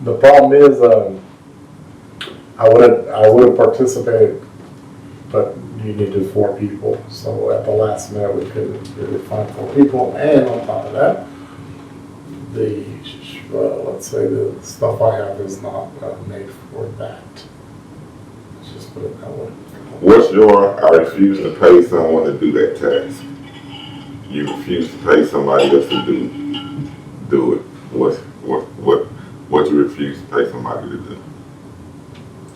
The problem is, I would have participated, but you needed 4 people. So at the last minute, we couldn't really find 4 people. And on top of that, let's say the stuff I have is not made for that. Let's just put it that way. What's your, I refuse to pay someone to do that task. You refuse to pay somebody else to do it. What you refuse to pay somebody to do?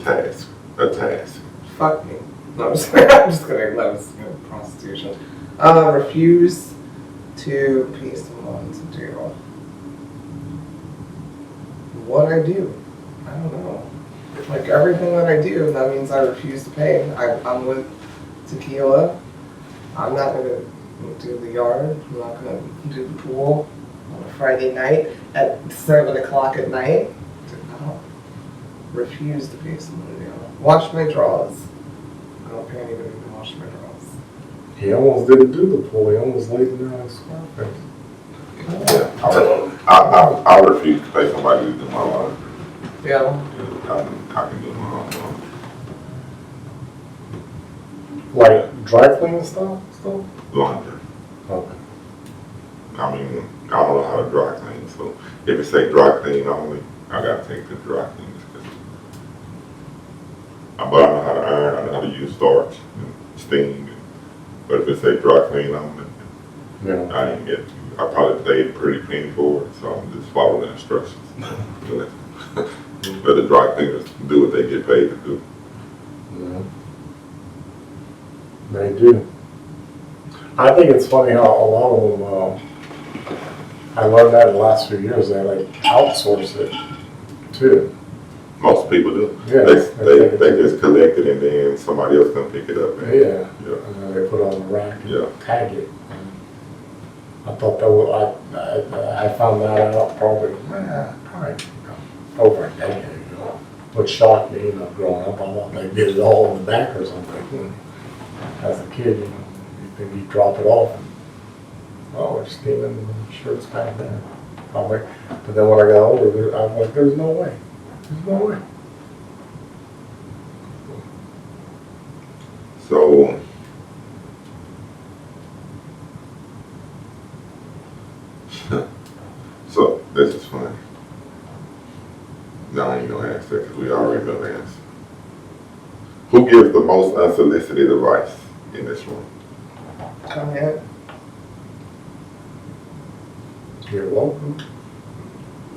A task. Fuck me. No, I'm just gonna that was prostitution. Refuse to pay someone to do what I do. I don't know. Like everything that I do, that means I refuse to pay. I'm with Tequila. I'm not gonna do the yard. I'm not gonna do the pool on a Friday night at 7 o'clock at night. No. Refuse to pay someone to do it. Wash my drawers. I don't pay anybody to wash my drawers. He almost didn't do the pool. He almost laid in there on his scarf. Yeah, I refuse to pay somebody to do my laundry. Yeah. I can do my own laundry. Like dry cleaning stuff? Laundry. Okay. I mean, I don't know how to dry clean, so if it say dry clean only, I gotta take the dry cleaners. But I know how to iron, I know how to use starch and steam. But if it say dry clean only, Yeah. I probably paid pretty penny for it, so I'm just following the instructions. But the dry cleaners do what they get paid to do. Yeah. They do. I think it's funny how a lot of them, I learned that in the last few years, they like outsource it too. Most people do. Yeah. They just collect it and then somebody else can pick it up. Yeah. Yeah. And then they put it on the rack and Yeah. tag it. And I thought that was, I found that out probably over a decade ago. What shocked me, growing up, I thought they did it all in the back or something. As a kid, you think you drop it off. Oh, we're steaming the shirts back there. I'm like, but then when I got older, I'm like, there's no way. There's no way. So this is funny. No, I ain't gonna ask that because we already know the answer. Who gives the most unsolicited advice in this room? Cognac. You're welcome.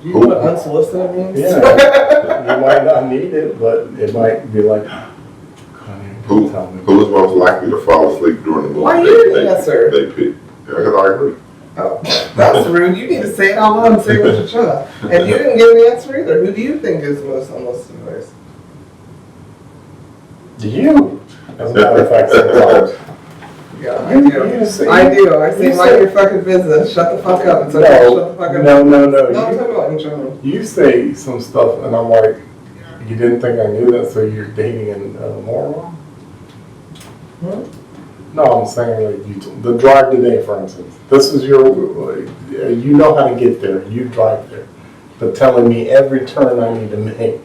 Do you know what unsolicited means? Yeah. You might not need it, but it might be like, Who's most likely to fall asleep during the movie? Why you didn't answer? They pick. Yeah, because I agree. Oh, that's rude. You need to say it out loud and say it with your chest. And you didn't give an answer either. Who do you think is the most unsolicited advice? You, as a matter of fact, sometimes. Yeah, I do. I say, mind your fucking business. Shut the fuck up. It's okay. Shut the fuck up. No. No, I'm talking about in general. You say some stuff, and I'm like, you didn't think I knew that, so you're dating a moron? Hmm? No, I'm saying like the drive today, for instance. This is your, you know how to get there. You drive there, but telling me every turn I need to make.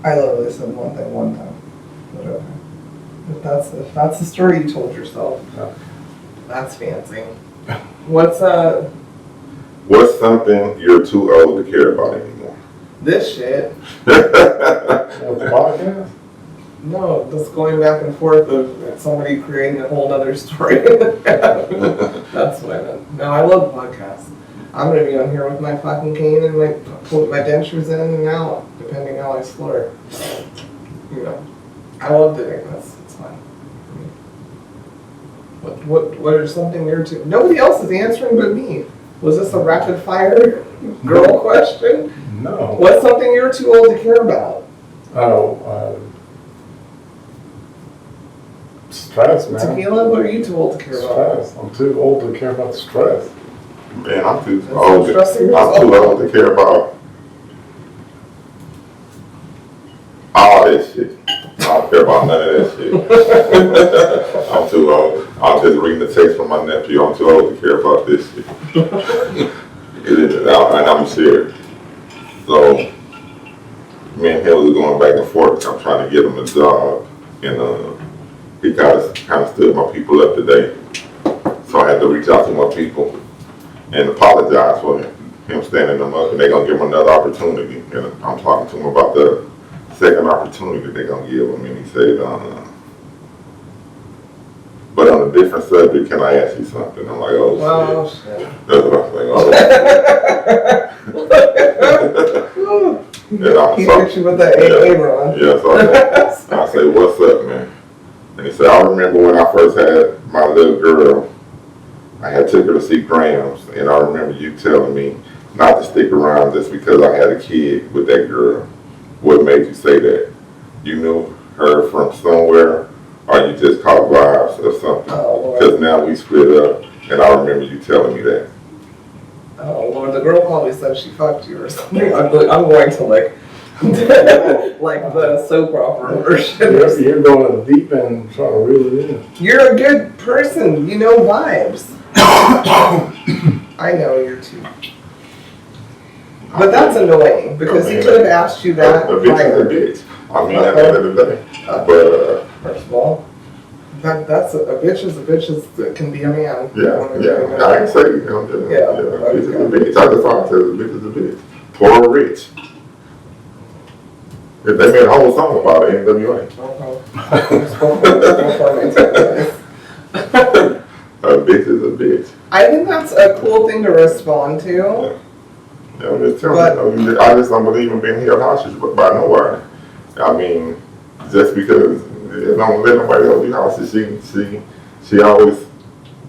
I literally said one thing one time. Whatever. If that's the story you told yourself, that's fancy. What's something you're too old to care about anymore? this shit? What, the podcast? No, just going back and forth of somebody creating a whole other story. That's what I meant. No, I love podcasts. I'm gonna be on here with my fucking cane and put my dentures in and out, depending how I slur. You know, I love doing this. It's fun. What are something you're too? Nobody else is answering but me. Was this a rapid fire girl question? No. What's something you're too old to care about? Oh, stress, man. Tequila? What are you too old to care about? Stress. I'm too old to care about stress. Man, I'm too That's old. stressing I'm too yourself. old to care about all that shit. I don't care about none of that shit. I'm too old. I'm just reading the text from my nephew. I'm too old to care about this shit. It is, and I'm serious. So, me and him was going back and forth. I'm trying to get him a job, and he kind of stood my people up today. So I had to reach out to my people and apologize for him standing them up, and they're gonna give him another opportunity. And I'm talking to him about the second opportunity they're gonna give him, and he said, but on a different subject, can I ask you something? I'm like, oh shit. shit. That's what I was like, oh. And He hit you with that AA run. Yeah, so I say, what's up, man? And he said, I remember when I first had my little girl, I had took her to see Grams, and I remember you telling me not to stick around just because I had a kid with that girl. What made you say that? You knew her from somewhere, or you just caught vibes or something? Oh, Because now we split up, and I remember you telling me that. Oh Lord, the girl probably said she fucked you or something. I'm going to like the soap opera version. You're going to the deep end trying to reel it in. You're a good person. You know vibes. I know you're too. But that's annoying because he could have asked you that. A bitch is a bitch. I mean, at the end of the day. But first of all, that's a bitch is a bitch that can be a man. yeah. I ain't saying, a bitch is a bitch. I just thought I said a bitch is a bitch. Poor or rich. They made a whole song about it, NWA. A bitch is a bitch. I think that's a cool thing to respond to. Yeah, I'm just telling you. I just don't believe in being held hostage by nobody. I mean, just because you don't let nobody hold you hostage, she always,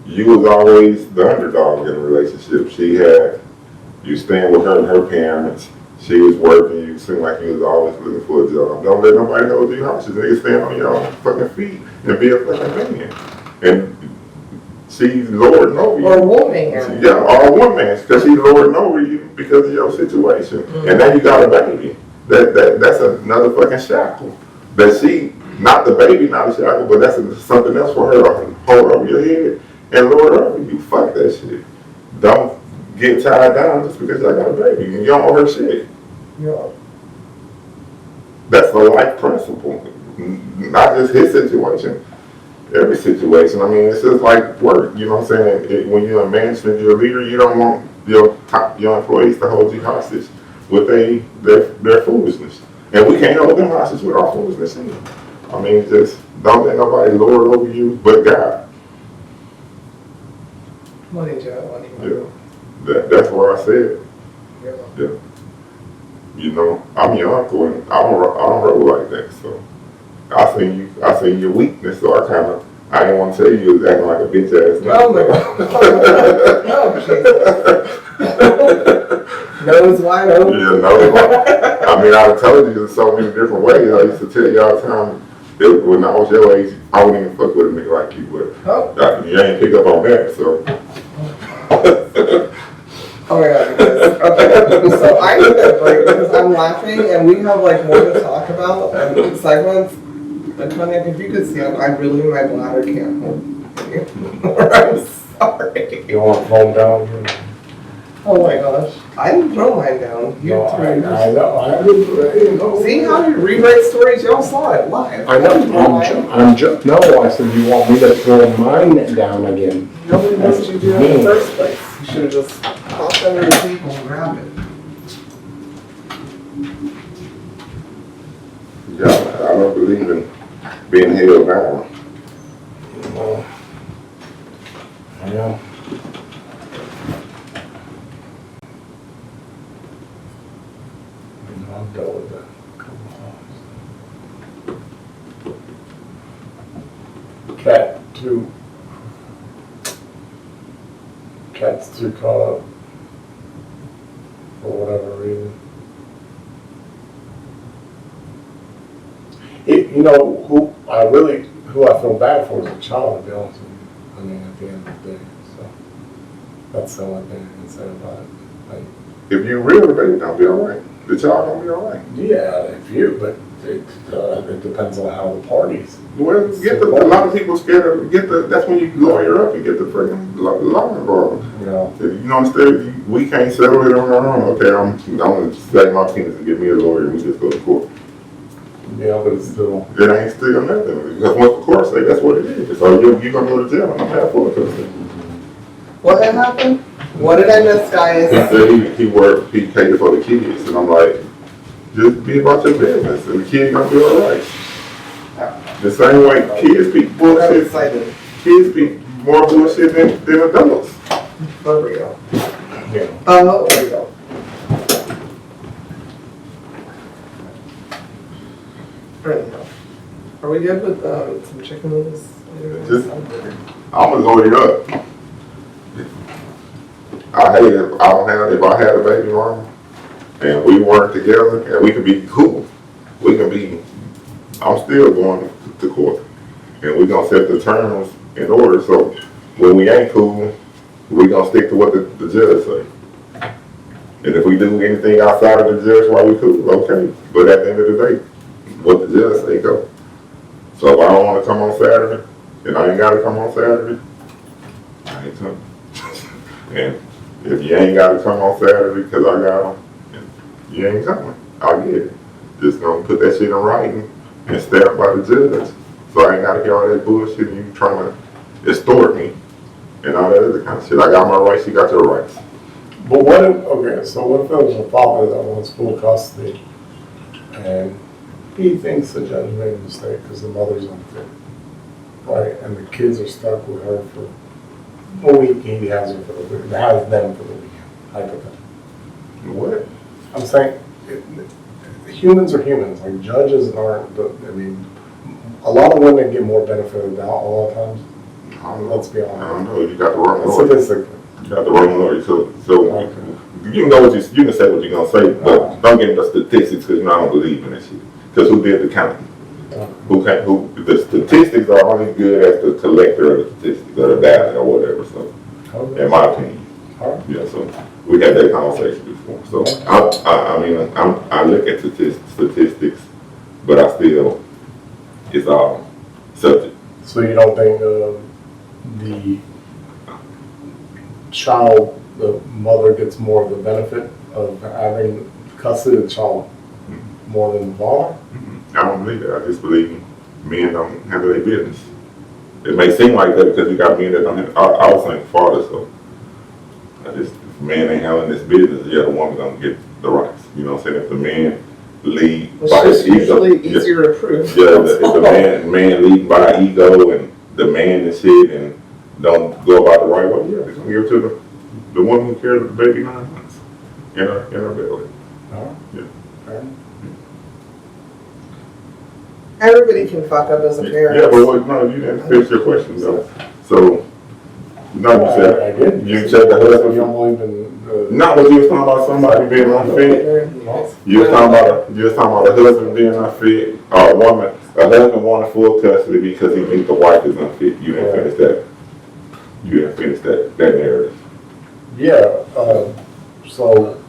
you was always the underdog in the relationship. You staying with her and her parents. She was working. You seemed like you was always looking for a job. Don't let nobody hold you hostage. Nigga, stand on your own fucking feet and be a fucking man. And she's lording over you. Or a woman. Or a woman, because she's lording over you because of your situation. Mm-hmm. And then you got a baby. That's another fucking shackle. That she, not the baby, not a shackle, but that's something else for her to hold over your head and lord over you. Fuck that shit. Don't get tied down just because I got a baby and you don't owe her shit. Yeah. That's the life principle. Not just his situation. Every situation. I mean, it's just like work. You know what I'm saying? When you're a management, you're a leader, you don't want your employees to hold you hostage with their foolishness. And we can't hold them hostage with our foolishness either. I mean, just don't let nobody lord over you but God. Money, Joe. Yeah. That's what I said. Yeah. You know, I'm your uncle and I don't roll like that, so. I seen your weakness, so I didn't want to tell you was acting like a bitch ass nigga. Oh my God. Nose wide open. Yeah, nose wide. I mean, I've told you in so many different ways. I used to tell you all the time, when I was your age, I wouldn't even fuck with a nigga like you, but you ain't pick up on that, so. Oh my God. Okay. So I need that break because I'm laughing and we have like more to talk about and segments. The Cognac, if you could see, my bladder can't hold anymore. I'm sorry. You want to calm down? Oh my gosh. I didn't throw mine down. You No, threw I yours. know. I didn't know. See how you rewrite stories? Y'all saw it live. I know. No, I said you want me to throw mine down again. Nobody knows what you do in the first place. You should have just popped under the table and grabbed it. Yeah, I don't believe in being held down. Yeah. Cat's too caught up for whatever reason. Who I feel bad for is a child, to be honest with you. I mean, at the end of the day, so that's the only thing I can say about it. Like, If you real, the baby gonna be all right. The child gonna be all right. yeah, but it depends on how the parties. Well, a lot of people scared of that's when you lawyer up and get the freaking law involved. You know, You know, instead we can't settle it on our own. Okay, I'm gonna stack my penis and get me a lawyer and we just go to court. yeah, but it's still. It ain't still nothing. Because once the court say that's what it is. So you're gonna go to jail and I'm half full of custody. What had happened? What did I miss, He guys? said he catered for the kids, and I'm like, just be about your business, and the kid gonna be all right. The same way kids be I'm bullshit. excited. Kids be more bullshit than adults. There we go. Yeah. Oh, there we go. Anyhow, are we good with some chicken wings? Just- I'm gonna load it up. I hate it. If I had a baby mama and we weren't together and we could be cool, I'm still going to court and we're gonna set the terms in order. So when we ain't cool, we're gonna stick to what the judge say. And if we do anything outside of the judge while we cool, okay. But at the end of the day, what the judge say go. So if I don't want to come on Saturday, and I ain't got to come on Saturday, I ain't coming. And if you ain't got to come on Saturday because I got them, you ain't coming. I get it. Just gonna put that shit in writing and stand by the judge. So I ain't got to hear all that bullshit and you trying to extort me and all that other kind of shit. I got my rights, you got your rights. But what if there was a father that wants full custody and he thinks the judge made a mistake because the mother's unfit, right? And the kids are stuck with her for a week, he has them for the weekend, hypothetically. What? I'm saying, humans are humans, like judges aren't, a lot of women get more benefit of the doubt a lot of times. Let's be honest. I don't know. You got the wrong lawyer. Statistically. You got the wrong lawyer. So Okay. you can go what you can say what you're gonna say, but don't get into statistics because I don't believe in that shit. Because who did the counting? The statistics are only good as the collector of the statistics or the data or whatever. So, in my opinion, yeah. So we had that conversation before. So I look at statistics, but I still it's all subject. So you don't think the mother gets more of the benefit of having custody of the child more than the father? I don't believe that. I just believe men don't handle their business. It may seem like that because you got men that don't handle. I was saying father, so if man ain't handling this business, yeah, the woman gonna get the rights. You know what I'm saying? If the man lead by his ego, usually easier to prove. yeah, if the man lead by ego and the man and shit and don't go about the right way, yeah, they're gonna give it to the woman who carried the baby 9 months in her belly. Yeah. Everybody can fuck up as a parent. Yeah, but no, you didn't finish your question though. So, no, you said I did. you said the husband. You don't believe in Not what you was talking about somebody being unfit. You was talking about a husband being unfit, or a husband wanting full custody because he thinks the wife is unfit. You didn't finish that. You didn't finish that narrative. Yeah. So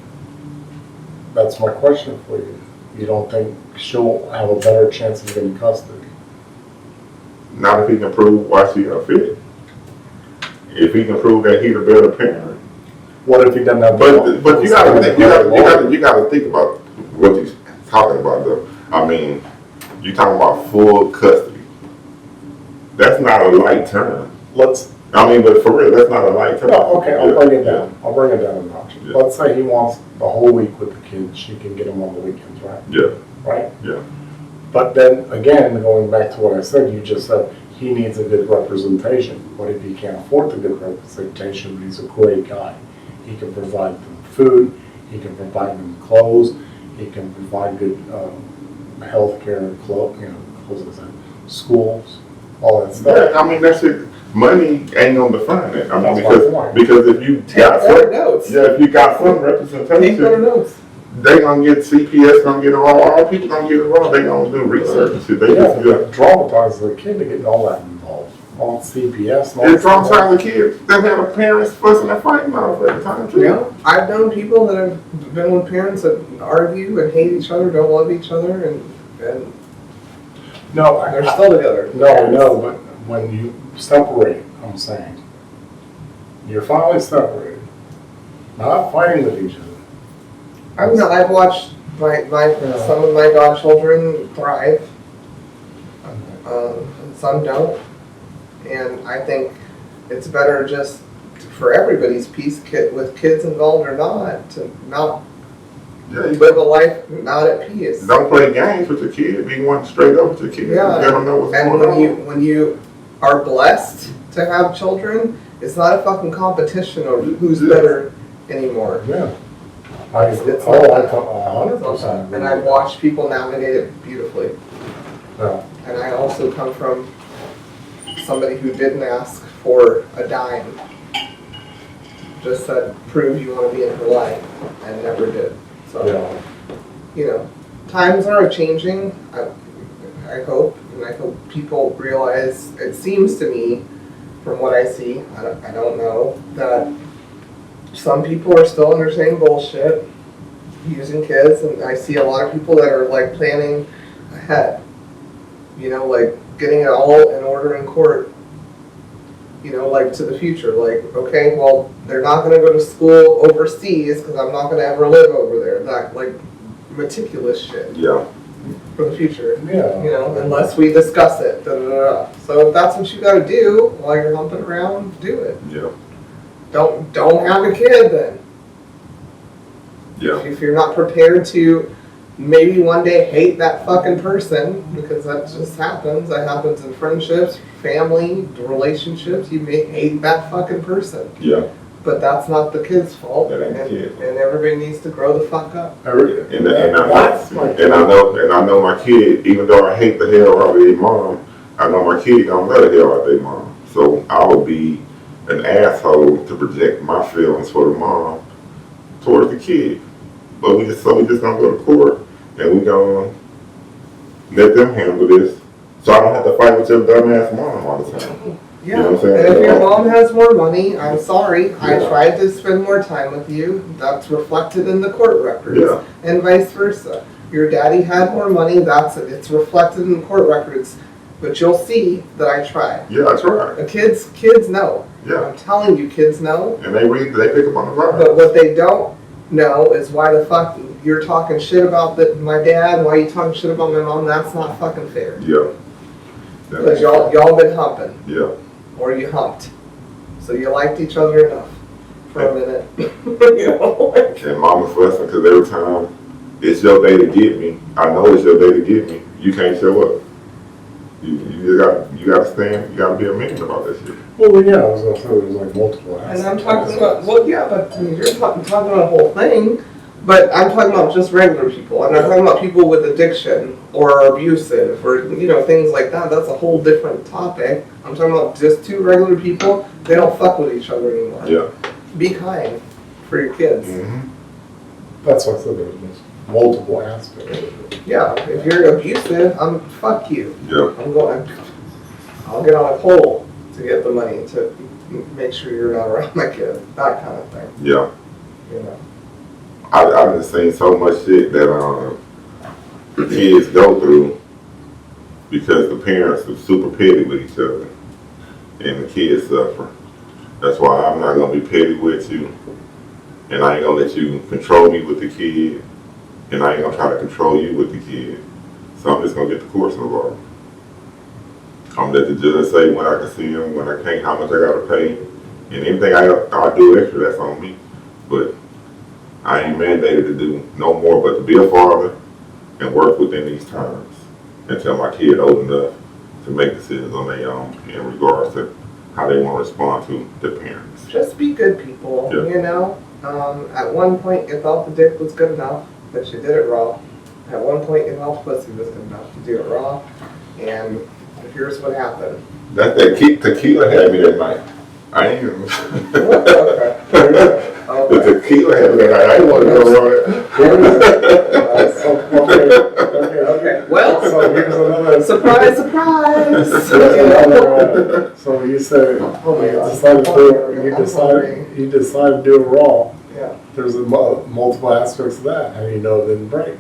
that's my question for you. You don't think she'll have a better chance of getting custody? Not if he can prove why she's unfit. If he can prove that he's a better parent. What if he doesn't have? But you gotta think about what he's talking about though. I mean, you talking about full custody. That's not a light term. But for real, that's not a light term. No, okay, I'll bring it down. I'll bring it down a notch. Yeah. Let's say he wants the whole week with the kids. She can get him on the weekends, right? Yeah. Right? Yeah. But then again, going back to what I said, you just said he needs a good representation. What if he can't afford the good representation, but he's a great guy? He can provide them food, he can provide them clothes, he can provide good health care and schools, all that stuff. Yeah, I mean, that's it. Money ain't gonna define it. I mean, That's my point. because if you got Take notes. if you got some Take better representation, notes. they gonna get CPS gonna get it wrong. All people gonna get it wrong. They gonna do research and shit. They Yeah, just it traumatizes the kid to get all that involved. On CPS and all it that stuff. traumatize the kids that have the parents fussing and fighting all the time too. Yeah, I've known people that have been with parents that argue and hate each other, don't love each other, and No, they're still together. No, but when you separate, I'm saying, you're finally separated, not fighting with each other. I mean, I've watched some of my godchildren thrive, and some don't, and I think it's better just for everybody's peace, with kids involved or not, to not Yeah, you live a life not at peace. don't play games with your kid. Be one straight up with your kid. Yeah. You never know what's And going on. when you are blessed to have children, it's not a fucking competition of who's better anymore. Yeah. It's I not that. 100% agree. And I've watched people navigate it beautifully. Yeah. And I also come from somebody who didn't ask for a dime. Just said, prove you want to be in her life, and never did. So, Yeah. you know, times are changing. I hope, and I hope people realize. It seems to me, from what I see, I don't know, that some people are still in their same bullshit, using kids, and I see a lot of people that are like planning ahead. You know, like getting it all in order in court. You know, like to the future. Like, okay, well, they're not going to go to school overseas because I'm not going to ever live over there. That like meticulous shit Yeah. for the future. Yeah. You know, unless we discuss it. Da, da, da, da. So if that's what you got to do while you're humping around, do it. Yeah. Don't have a kid then. Yeah. If you're not prepared to maybe one day hate that fucking person, because that just happens. That happens in friendships, family, relationships. You may hate that fucking person. Yeah. But that's not the kid's fault. That ain't the and, kid. and everybody needs to grow the fuck up. And I That's know my kid, even though I hate the hell out of their mom, I know my kid gonna love the hell out of their mom. So I would be an asshole to project my feelings for the mom towards the kid. But we just gonna go to court and we gonna let them handle this. So I don't have to fight with your dumbass mom all the time. Yeah, You know what I'm saying? and if your mom has more money, I'm sorry, I Yeah. tried to spend more time with you. That's reflected in the court records, Yeah. and vice versa. Your daddy had more money. It's reflected in the court records. But you'll see that I tried. Yeah, I tried. The kids know. Yeah. I'm telling you, kids know. And they pick up on the But vibe. what they don't know is why the fuck you're talking shit about my dad. Why you talking shit about my mom? That's not fucking fair. Yeah. Because y'all been humping. Yeah. Or you humped. So you liked each other enough for a minute. You know? And mama fussing because every time it's your day to get me, I know it's your day to get me. You can't show up. You gotta stand. You gotta be a man about that shit. Well, yeah, I was gonna say there's like multiple And aspects. I'm talking about, well, yeah, but I mean, you're talking about the whole thing. But I'm talking about just regular people. I'm not talking about people with addiction or abusive or, you know, things like that. That's a whole different topic. I'm talking about just two regular people. They don't fuck with each other anymore. Yeah. Be kind for your kids. Mm-hmm. That's what I said, there's multiple aspects. Yeah, if you're abusive, fuck you. Yeah. I'll get on a pole to get the money to make sure you're not around my kid. That kind of thing. Yeah. You know. I've been seeing so much shit that the kids go through because the parents are super petty with each other and the kids suffer. That's why I'm not gonna be petty with you, and I ain't gonna let you control me with the kid, and I ain't gonna try to control you with the kid. So I'm just gonna get the courts involved. I'm gonna let the judge say when I can see him, when I can't, how much I gotta pay, and anything I do extra, that's on me. But I ain't mandated to do no more but to be a father and work within these times until my kid old enough to make decisions on their own in regards to how they want to respond to their parents. Just be good people, Yeah. you know? At one point you thought the dick was good enough, but you did it raw. At one point you thought pussy was good enough to do it raw. And Here's what happened. That tequila had me that night. I ain't even. Okay. The tequila had me that night. I ain't want to go around it. Okay. Well, So here's another. surprise, surprise. So you said you decided to do it raw. Yeah. There's multiple aspects of that. How do you know it didn't break?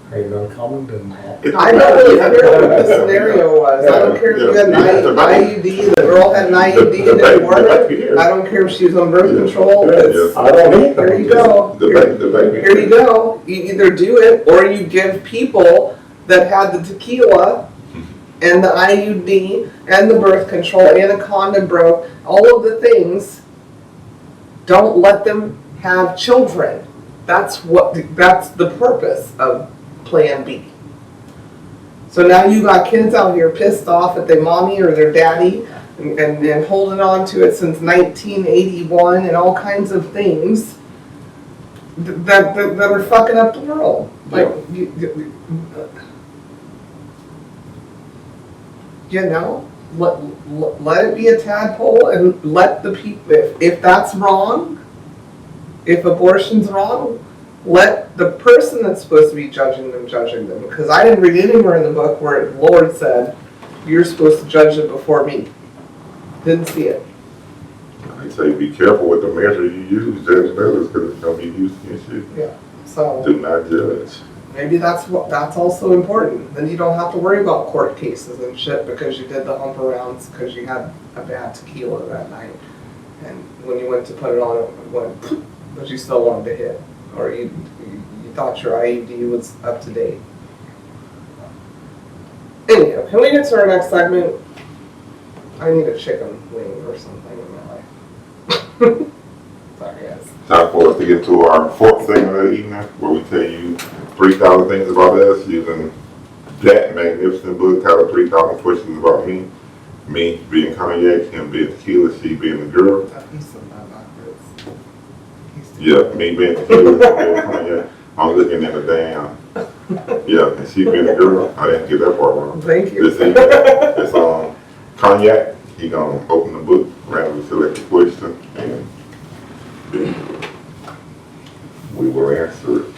How do you know the condom didn't break? I don't really care what the scenario was. I don't care if you had an IUD, the girl had an IUD and didn't work. I don't care if she was on birth control. I don't either. Here you go. Here you go. You either do it or you give people that had the tequila and the IUD and the birth control and a condom broke, all of the things, don't let them have children. That's the purpose of Plan B. So now you got kids out here pissed off at their mommy or their daddy and holding on to it since 1981 and all kinds of things that are fucking up the world. Like, you know, let it be a tadpole and let the people, if that's wrong, if abortion's wrong, let the person that's supposed to be judging them. Because I didn't read anywhere in the book where the Lord said, you're supposed to judge it before me. Didn't see it. I say be careful with the measure you use, judge others, because it's going to be used against you. Yeah. So Do not judge. maybe that's also important. Then you don't have to worry about court cases and shit because you did the hump arounds because you had a bad tequila that night. And when you went to put it on, it went, but you still wanted to hit. Or you thought your IUD was up to date. Anyhow, can we get to our next segment? I need a chicken wing or something in my life. Sorry, guys. Time for us to get to our fourth segment of the evening, where we tell you 3,000 things about us using that magnificent book titled 3,000 Questions About Me. Me being Cognac, him being Tequila, she being the girl. Yeah, me being Tequila, she being Cognac. I'm looking at the damn. Yeah, and she being the girl. I didn't get that part wrong. Thank you. This evening, it's Cognac. He gonna open the book, randomly select a question, and then we will answer it.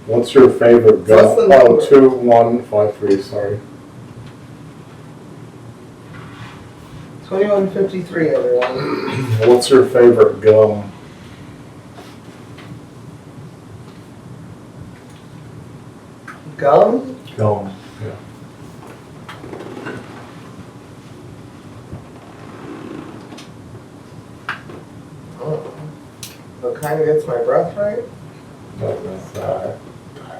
What's your favorite gun? What's the number? 2153, sorry. 2153, everyone. What's your favorite gum? Gum? Gum, yeah. The kind that gets my breath right? But that's, I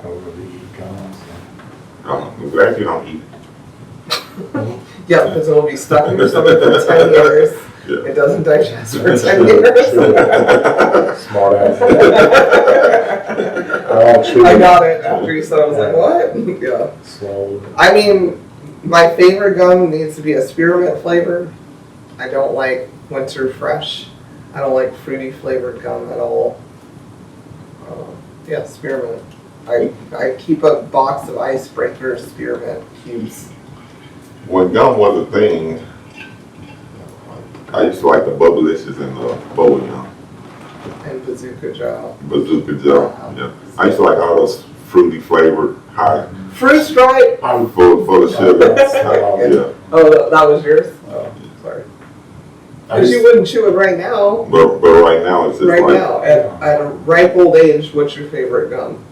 don't really eat gums. I'm glad you don't eat it. Yeah, because it will be stuck in your stomach for 10 years. Yeah. It doesn't digest for 10 years. Smart ass. I got it after you said it. I was like, what? Yeah. Slow. I mean, my favorite gum needs to be a spearmint flavor. I don't like winter fresh. I don't like fruity flavored gum at all. Yeah, spearmint. I keep a box of icebreaker spearmint cubes. When gum was a thing, I used to like the Bubblicious and the Bowie gum. And Bazooka Joe. Bazooka Joe. Yeah. I used to like all those fruity flavored high. Fruit Stripe. I'm Full of sugar. Yeah. Oh, that was yours? Oh, sorry. Because you wouldn't chew it right now. But right now it's just Right like, now, at a ripe old age, what's your favorite gum?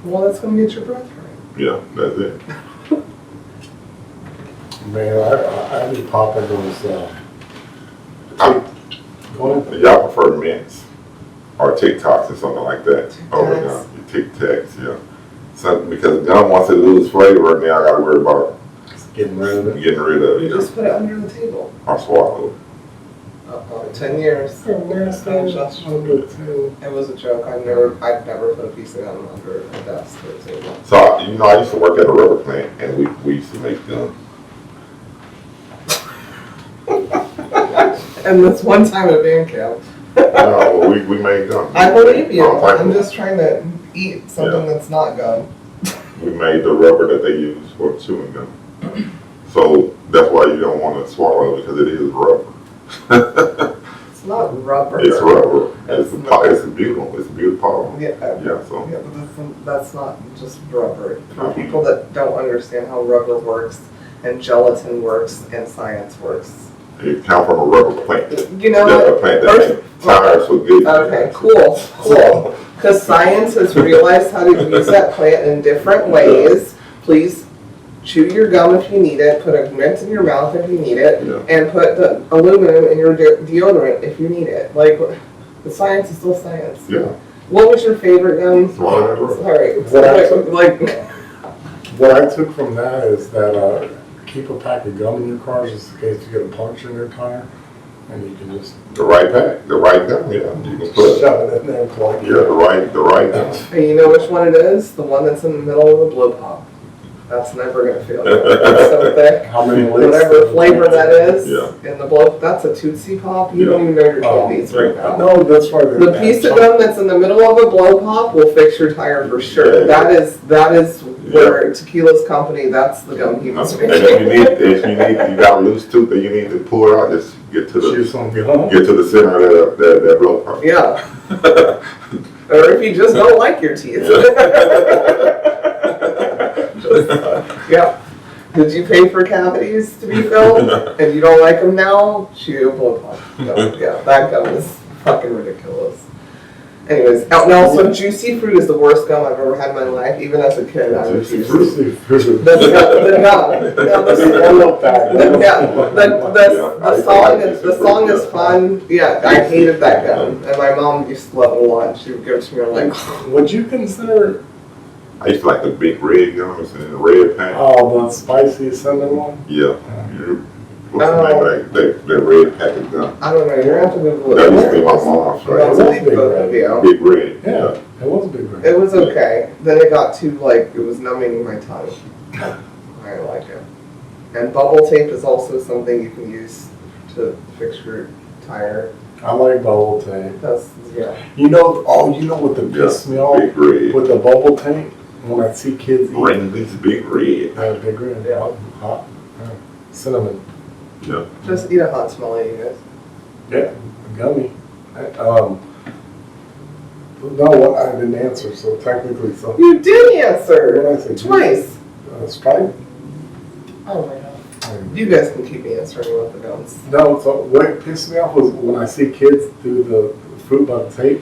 Well, that's going to get your breath right. yeah, that's it. Man, I be popping those, go ahead. Y'all prefer mints or TikToks or something like that over Tic-Tacs. gum. Tic Tacs, yeah. So, because gum, once it loses flavor, now I got to worry about Getting rid of it. getting rid of You it. just put it under the table. Or swallow it. 10 years. Under two. It was a joke. I'd never put a piece of gum under a desk or a table. So, I used to work at a rubber plant, and we used to make gum. And this one time at band camp. No, we made gum. I believe you. All type I'm of- just trying to eat something that's not gum. We made the rubber that they use for chewing gum. So that's why you don't want to swallow it, because it is rubber. It's not rubber. It's rubber. It's beautiful. beautiful. Yeah, So yeah, but that's not just rubber. For people that don't understand how rubber works and gelatin works and science works. it comes from a rubber plant. You know That's what? a plant that makes tires for good. Okay, cool. Because science has realized how to use that plant in different ways. Please chew your gum if you need it, put a mint in your mouth if you need it, and put the aluminum in your deodorant if you need it. Like, the science is still science. Yeah. What was your favorite gum? Sorry. What I took from that is that keep a pack of gum in your car just in case you get a puncture in your tire, and you can just The right gum, yeah. You can put shove it in there and plug it. the right gum. And you know which one it is? The one that's in the middle of the blow pop. That's never going to feel good. It's so thick. How many licks? Whatever flavor that is Yeah. in the blow, that's a Tootsie Pop. You don't even know your candies right now. No, that's right. The piece of gum that's in the middle of a blow pop will fix your tire for sure. Yeah. That is where Tequila's company, that's the gum he was And making. if you got a loose tooth and you need to pull it out, just get to Chew the some gum. center of that blow pop. Yeah. Or if you just don't like your teeth. Yeah. Did you pay for cavities to be filled and you don't like them now? Chew blow pop. Yeah, that gum is fucking ridiculous. Anyways, and also juicy fruit is the worst gum I've ever had in my life. Even as a kid, I refused it. The song is fun. Yeah, I hated that gum, and my mom used to love it a lot. She would give it to me. I'm like, Would you consider I used to like the big red gums in the red pack. the spicy cinnamon one? Yeah. What's the name of that red pack of gum? I don't know. You're gonna have to Google That used to it. be my mom's, That's right? a big video. Big red. Yeah, it was a big red. It was okay. Then it got too it was numbing my tongue. I didn't like it. And bubble tape is also something you can use to fix your tire. I like bubble tape. That's You know what the piss me off Big red. with the bubble tape? When I see kids eat Ringly's big red. big red, Yeah. hot, cinnamon. Yeah. just eat a hot tamale, you guys. Yeah, gummy. No, I didn't answer, so technically, so. You did What answer did I say? twice. Sprite? Oh my god. You guys can keep answering with the gums. No, so what pissed me off was when I see kids do the fruit by the tape,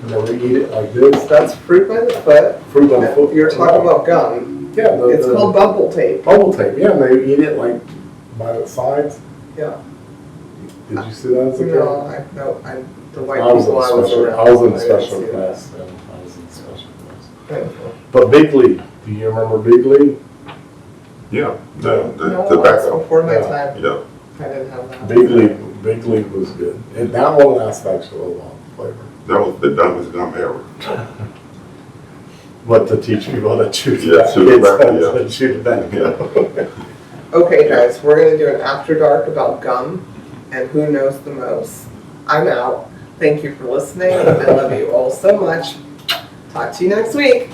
and then they eat it like this. That's fruit by the foot. Fruit by the foot. You're talking about gum. Yeah, It's called bubble tape. bubble tape. Yeah, and they eat it like by the sides. Yeah. Did you see that as a kid? The white I was in people I was special. around. I was in didn't special see that. class. I was in special class. Painful. But Big League. Do you remember Big League? Yeah. The No, that's tobacco. before my Yeah. time. Yeah. I didn't have that. Big League was good. And that one lasts actually a long flavor. That was the dumbest gum ever. But to teach people to chew Yeah, chew tobacco, yeah. to chew tobacco. Okay, guys, we're going to do an after dark about gum and who knows the most. I'm out. Thank you for listening. I love you all so much. Talk to you next week.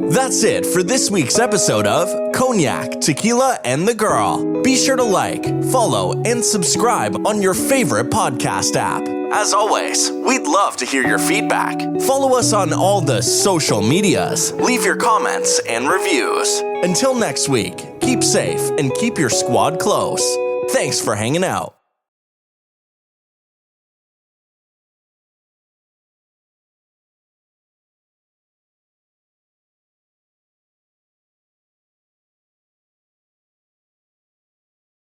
That's it for this week's episode of Cognac, Tequila, and the Girl. Be sure to like, follow, and subscribe on your favorite podcast app. As always, we'd love to hear your feedback. Follow us on all the social medias. Leave your comments and reviews. Until next week, keep safe and keep your squad close. Thanks for hanging out.